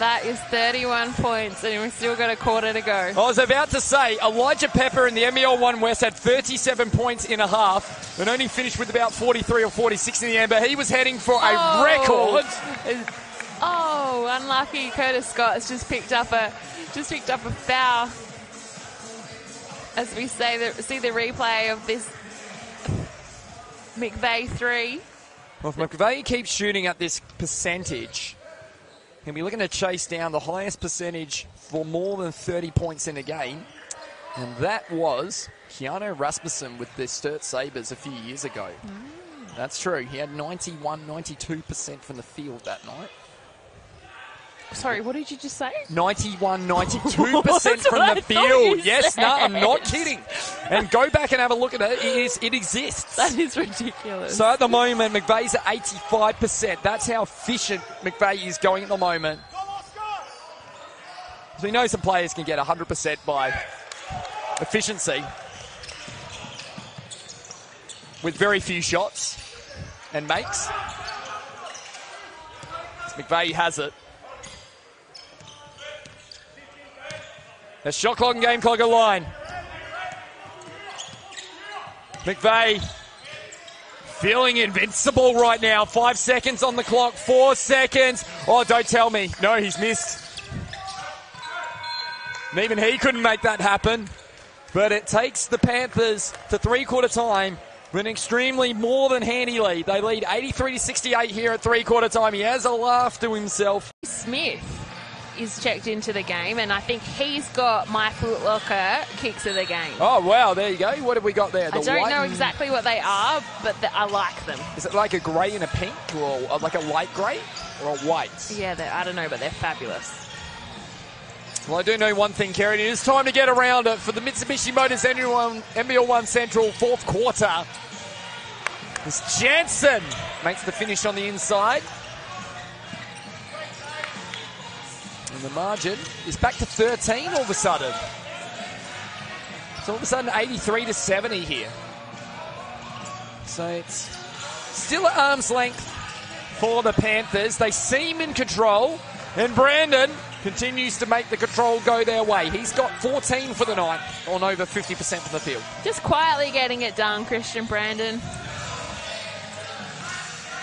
That is 31 points, and we've still got a quarter to go. I was about to say, Elijah Pepper in the NBL 1 West had 37 points in a half and only finished with about 43 or 46 in the end, but he was heading for a record. Oh, unlucky. Curtis Scott has just picked up a foul. As we see the replay of this McVeigh 3. Well, if McVeigh keeps shooting at this percentage, he'll be looking to chase down the highest percentage for more than 30 points in a game. And that was Keanu Rasmussen with the Sturt Sabres a few years ago. That's true. He had 91, 92% from the field that night. Sorry, what did you just say? 91, 92% from the field. Yes, no, I'm not kidding. And go back and have a look at it. It exists. That is ridiculous. So at the moment, McVeigh's at 85%. That's how efficient McVeigh is going at the moment. So we know some players can get 100% by efficiency with very few shots and makes. McVeigh has it. A shot clock and game clock line. McVeigh feeling invincible right now. 5 seconds on the clock. 4 seconds. Oh, don't tell me. No, he's missed. And even he couldn't make that happen. But it takes the Panthers to three-quarter time with an extremely more than handy lead. They lead 83-68 here at three-quarter time. He has a laugh to himself. Smith is checked into the game, and I think he's got my footlocker kicks of the game. Oh, wow, there you go. What have we got there? I don't know exactly what they are, but I like them. Is it like a grey and a pink, or like a light grey, or a white? Yeah, I don't know, but they're fabulous. Well, I do know one thing, Kerry. It is time to get around it for the Mitsubishi Motors NBL 1 Central fourth quarter. As Jansen makes the finish on the inside. And the margin is back to 13 all of a sudden. So all of a sudden 83-70 here. So it's still at arm's length for the Panthers. They seem in control. And Brandon continues to make the control go their way. He's got 14 for the night on over 50% from the field. Just quietly getting it done, Christian Brandon.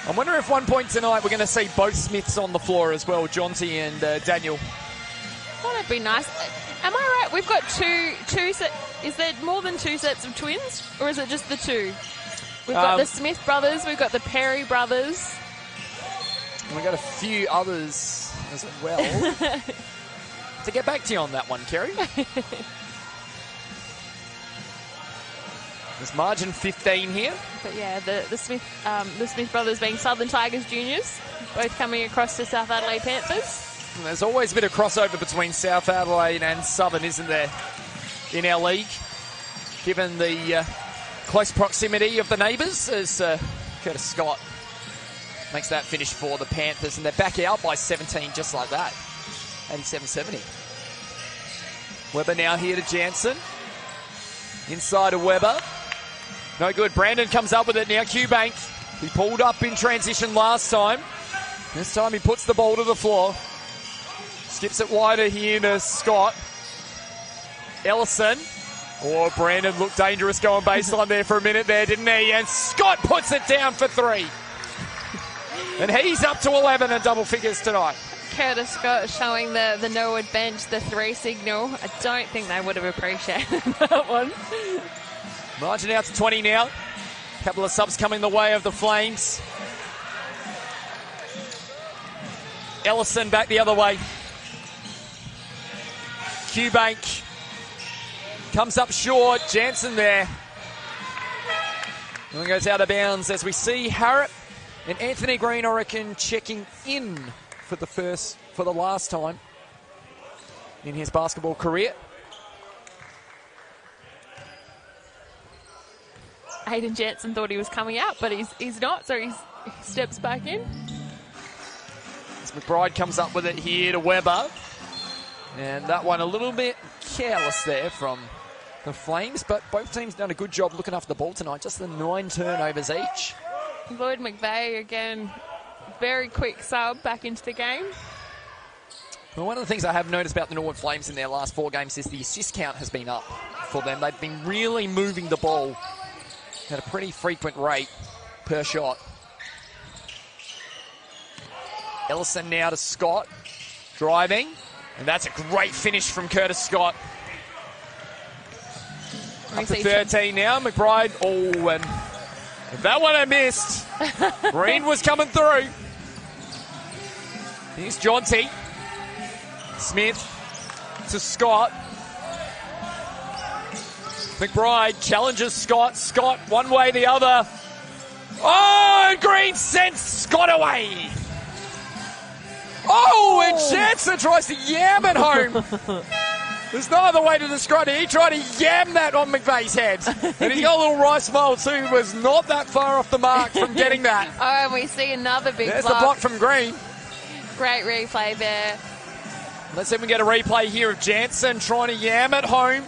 I wonder if one point tonight we're going to see both Smiths on the floor as well, Jonty and Daniel. That'd be nice. Am I right? We've got two sets. Is there more than two sets of twins? Or is it just the two? We've got the Smith brothers. We've got the Perry brothers. And we've got a few others as well. To get back to you on that one, Kerry. There's margin 15 here. But yeah, the Smith brothers being Southern Tigers juniors, both coming across to South Adelaide Panthers. And there's always a bit of crossover between South Adelaide and Southern, isn't there, in our league? Given the close proximity of the neighbours, as Curtis Scott makes that finish for the Panthers, and they're back out by 17 just like that. 87-70. Weber now here to Jansen. Inside of Weber. No good. Brandon comes up with it now. Q-Bank. He pulled up in transition last time. This time he puts the ball to the floor. Skips it wider here to Scott. Ellison. Oh, Brandon looked dangerous going baseline there for a minute there, didn't he? And Scott puts it down for 3. And he's up to 11 and double figures tonight. Curtis Scott showing the Norwood bench the 3 signal. I don't think they would have appreciated that one. Margin out to 20 now. A couple of subs coming the way of the Flames. Ellison back the other way. Q-Bank comes up short. Jansen there. And goes out of bounds as we see Harrop and Anthony Green, I reckon, checking in for the last time in his basketball career. Hayden Jansen thought he was coming out, but he's not, so he steps back in. As McBride comes up with it here to Weber. And that one a little bit careless there from the Flames, but both teams done a good job looking after the ball tonight. Just the 9 turnovers each. Lloyd McVeigh again, very quick sub back into the game. Well, one of the things I have noticed about the Norwood Flames in their last 4 games is the assist count has been up for them. They've been really moving the ball at a pretty frequent rate per shot. Ellison now to Scott, driving, and that's a great finish from Curtis Scott. Up to 13 now, McBride. Oh, and if that one I missed, Green was coming through. Here's Jonty. Smith to Scott. McBride challenges Scott. Scott one way, the other. Oh, and Green sends Scott away. Oh, and Jansen tries to yam it home. There's no other way to describe it. He tried to yam that on McVeigh's head. And he's got a little rice bowl too. Was not that far off the mark from getting that. Oh, and we see another big There's block. the block from Green. Great replay there. Let's see if we get a replay here of Jansen trying to yam it home.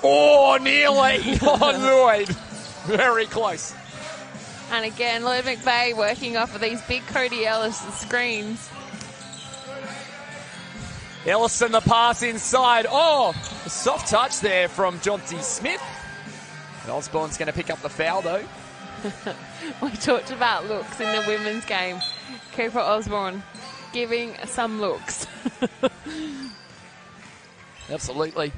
Oh, nearly. Oh, Lloyd. Very close. And again, Lloyd McVeigh working off of these big Cody Ellis screens. Ellison the pass inside. Oh, a soft touch there from Jonty Smith. And Osborne's going to pick up the foul though. We talked about looks in the women's game. Cooper Osborne giving some looks. Absolutely.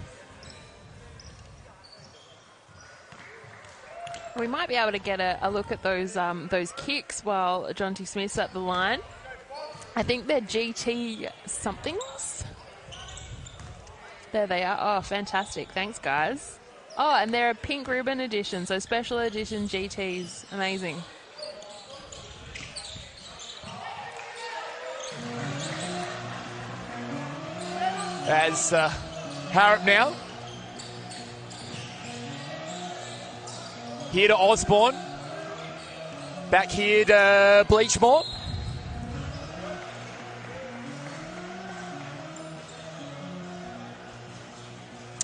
We might be able to get a look at those kicks while Jonty Smith's at the line. I think they're GT somethings. There they are. Oh, fantastic. Thanks, guys. Oh, and they're a pink ribbon edition, so special edition GTs. Amazing. As Harrop now. Here to Osborne. Back here to Bleachmore.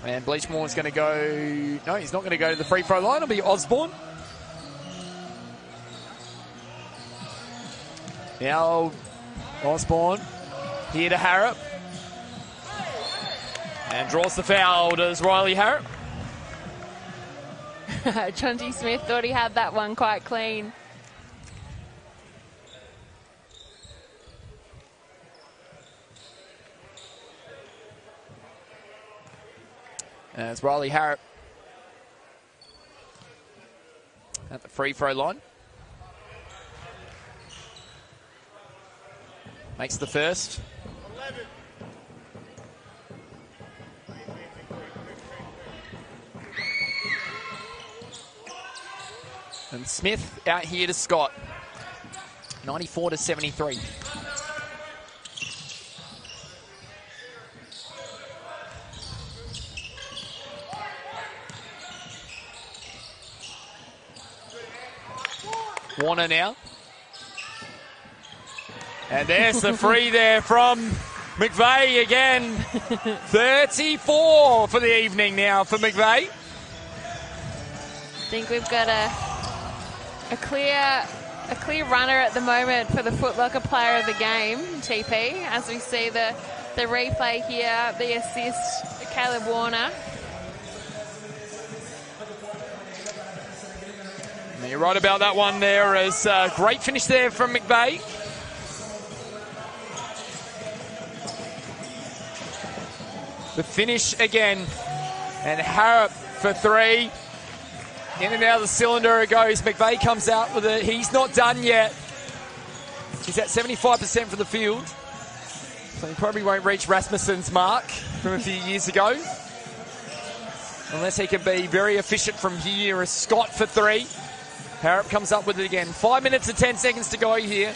And Bleachmore's going to go... No, he's not going to go to the free throw line. It'll be Osborne. Now Osborne. Here to Harrop. And draws the foul. Does Riley Harrop? Jonty Smith thought he had that one quite clean. And it's Riley Harrop at the free throw line. Makes the first. 11. And Smith out here to Scott. 94 to 73. Warner now. And there's the free there from McVeigh again. 34 for the evening now for McVeigh. I think we've got a clear runner at the moment for the Foot Locker player of the game, TP, as we see the replay here, the assist, Caleb Warner. You're right about that one there. As great finish there from McVeigh. The finish again. And Harrop for three. In and out of the cylinder it goes. McVeigh comes out with it. He's not done yet. He's at 75% for the field. So he probably won't reach Rasmussen's mark from a few years ago. Unless he can be very efficient from here. As Scott for three. Harrop comes up with it again. 5 minutes and 10 seconds to go here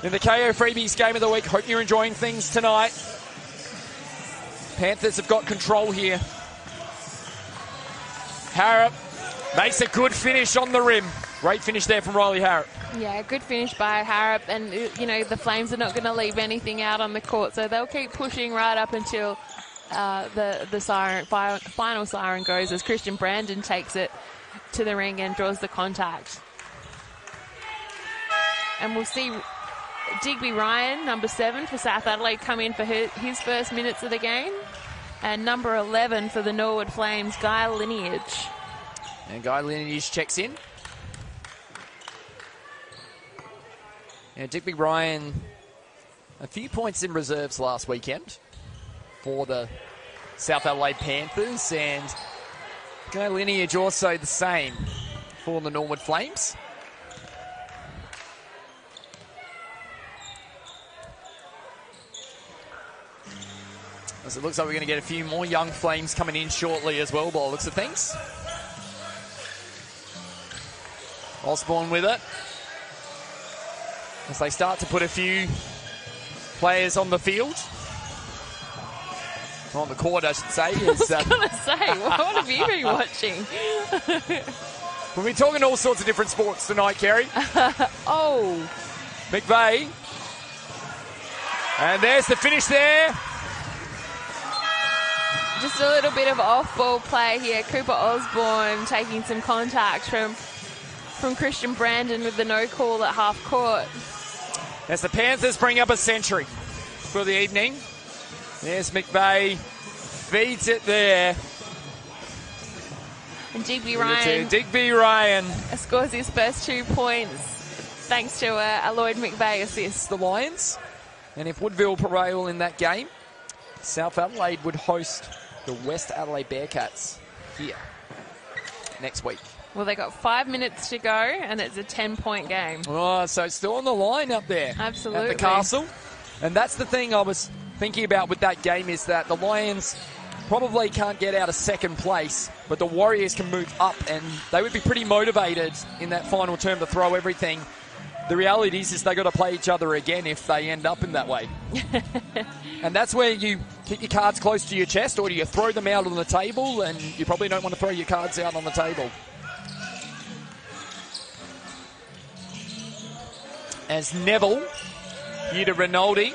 in the KO Freebies game of the week. Hope you're enjoying things tonight. Panthers have got control here. Harrop makes a good finish on the rim. Great finish there from Riley Harrop. Yeah, good finish by Harrop. And, you know, the Flames are not going to leave anything out on the court, so they'll keep pushing right up until the final siren goes as Christian Brandon takes it to the ring and draws the contact. And we'll see Digby Ryan, number 7 for South Adelaide, come in for his first minutes of the game. And number 11 for the Norwood Flames, Guy Lineage. And Guy Lineage checks in. Digby Ryan, a few points in reserves last weekend for the South Adelaide Panthers, and Guy Lineage also the same for the Norwood Flames. As it looks like we're going to get a few more young Flames coming in shortly as well, by the looks of things. Osborne with it. As they start to put a few players on the field. On the court, I should say. I was going to say, what have you been watching? We'll be talking all sorts of different sports tonight, Kerry. Oh. McVeigh. And there's the finish there. Just a little bit of off-ball play here. Cooper Osborne taking some contact from Christian Brandon with the no call at half court. As the Panthers bring up a century for the evening. There's McVeigh. Feeds it there. And Digby Ryan scores his first 2 points thanks to a Lloyd McVeigh assist. The Lions. And if Woodville prevail in that game, South Adelaide would host the West Adelaide Bearcats here next week. Well, they got 5 minutes to go, and it's a 10-point game. Oh, so it's still on the line up there. Absolutely. At the Castle. And that's the thing I was thinking about with that game, is that the Lions probably can't get out of second place, but the Warriors can move up, and they would be pretty motivated in that final term to throw everything. The reality is they got to play each other again if they end up in that way. And that's where you keep your cards close to your chest, or do you throw them out on the table, and you probably don't want to throw your cards out on the table. As Neville, here to Rinaldi.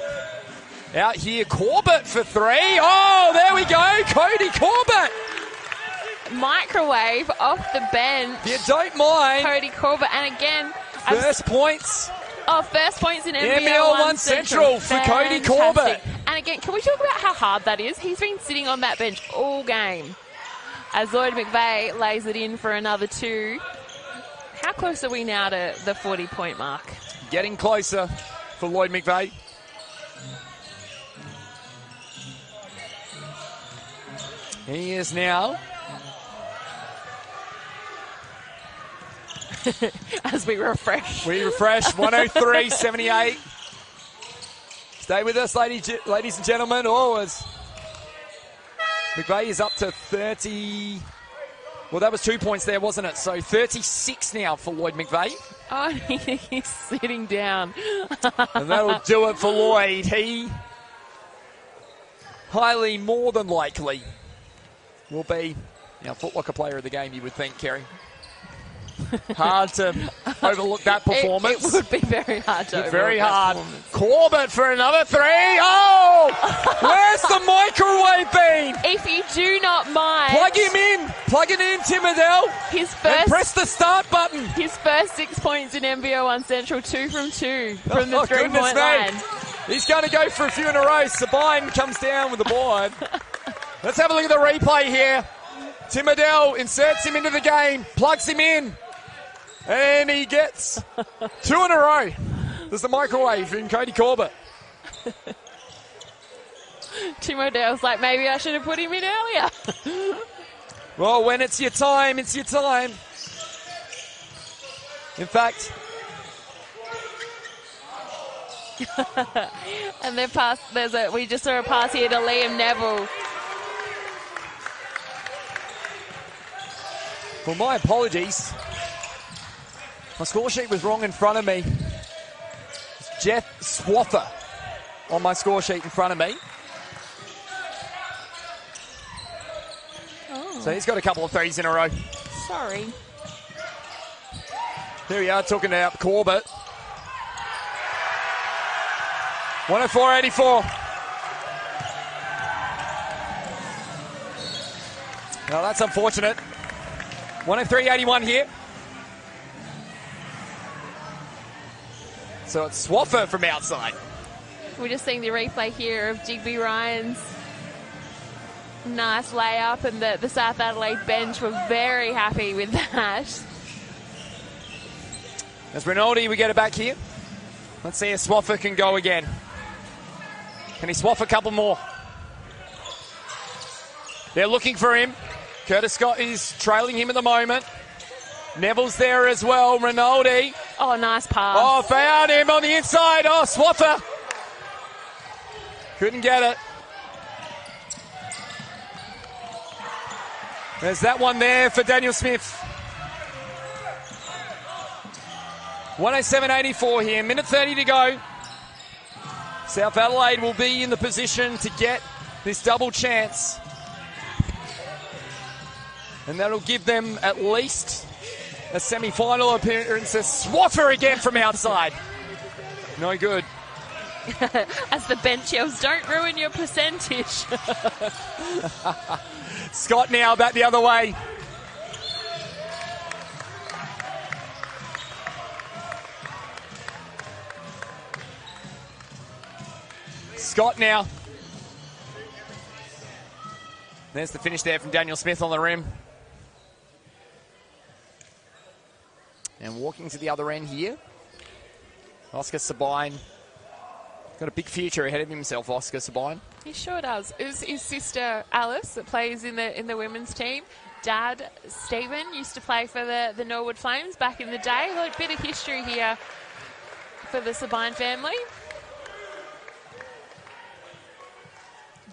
Out here, Corbett for 3. Oh, there we go, Cody Corbett. Microwave off the bench. You don't mind. Cody Corbett, and again... First points. Oh, first points in NBL 1 Central for Cody Corbett. And again, can we talk about how hard that is? He's been sitting on that bench all game. As Lloyd McVeigh lays it in for another 2. How close are we now to the 40-point mark? Getting closer for Lloyd McVeigh. He is now. As we refresh. 103-78. Stay with us, ladies and gentlemen. Oh, as McVeigh is up to 30. Well, that was 2 points there, wasn't it? So 36 now for Lloyd McVeigh. Oh, he's sitting down. And that'll do it for Lloyd. He highly, more than likely, will be our Foot Locker player of the game, you would think, Kerry. Hard to overlook that performance. It would be very hard to overlook. Very hard. Corbett for another 3. Oh! Where's the microwave been? If you do not mind... Plug him in. Plug it in, Tim Adele. And press the start button. His first 6 points in NBL 1 Central, 2 from 2 from the 3-point line. He's going to go for a few in a row. Sabine comes down with the board. Let's have a look at the replay here. Tim Adele inserts him into the game, plugs him in, and he gets 2 in a row. There's the microwave in Cody Corbett. Tim Adele's like, maybe I should have put him in earlier. Well, when it's your time, it's your time. In fact... And we just saw a pass here to Liam Neville. Well, my apologies. My score sheet was wrong in front of me. It's Jeff Swather on my score sheet in front of me. Oh. So he's got a couple of 3s in a row. Sorry. Here we are talking about Corbett. 104-84. Now that's unfortunate. 103-81 here. So it's Swaffer from outside. We're just seeing the replay here of Digby Ryan's nice layup, and the South Adelaide bench were very happy with that. As Rinaldi, we get it back here. Let's see if Swaffer can go again. Can he swaff a couple more? They're looking for him. Curtis Scott is trailing him at the moment. Neville's there as well. Rinaldi. Oh, nice pass. Oh, found him on the inside. Oh, Swaffer. Couldn't get it. There's that one there for Daniel Smith. 107.84 here. Minute 30 to go. South Adelaide will be in the position to get this double chance. And that'll give them at least a semi-final appearance. Swaffer again from outside. No good. As the bench yells, don't ruin your percentage. Scott now back the other way. Scott now. There's the finish there from Daniel Smith on the rim. And walking to the other end here, Oscar Sabine. Got a big future ahead of himself, Oscar Sabine. He sure does. It was his sister Alice that plays in the women's team. Dad Stephen used to play for the Norwood Flames back in the day. A bit of history here for the Sabine family.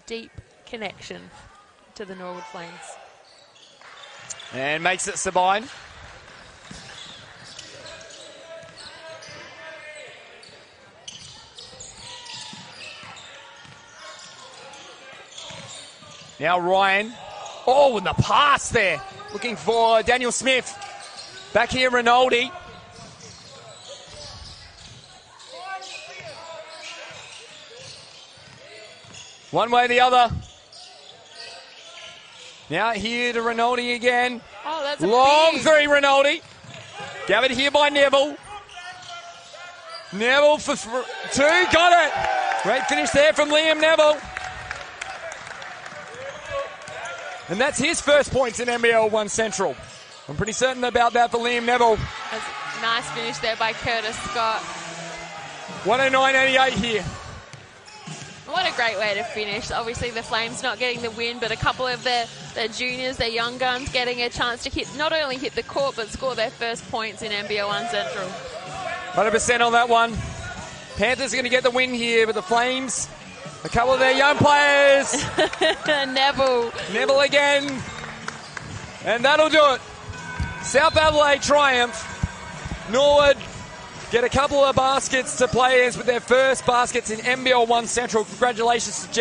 Deep connection to the Norwood Flames. And makes it Sabine. Now Ryan. Oh, and the pass there. Looking for Daniel Smith. Back here, Rinaldi. One way or the other. Now here to Rinaldi again. Oh, that's a long big... three, Rinaldi. Gathered here by Neville. Neville for two. Got it. Great finish there from Liam Neville. And that's his first points in NBL 1 Central. I'm pretty certain about that for Liam Neville. That's a nice finish there by Curtis Scott. 109.88 here. What a great way to finish. Obviously the Flames not getting the win, but a couple of their juniors, their young guns, getting a chance to not only hit the court, but score their first points in NBL 1 Central. 100% on that one. Panthers are going to get the win here, but the Flames, a couple of their young players. Neville again. And that'll do it. South Adelaide triumph. Norwood get a couple of baskets to players with their first baskets in NBL 1 Central. Congratulations to Jeff.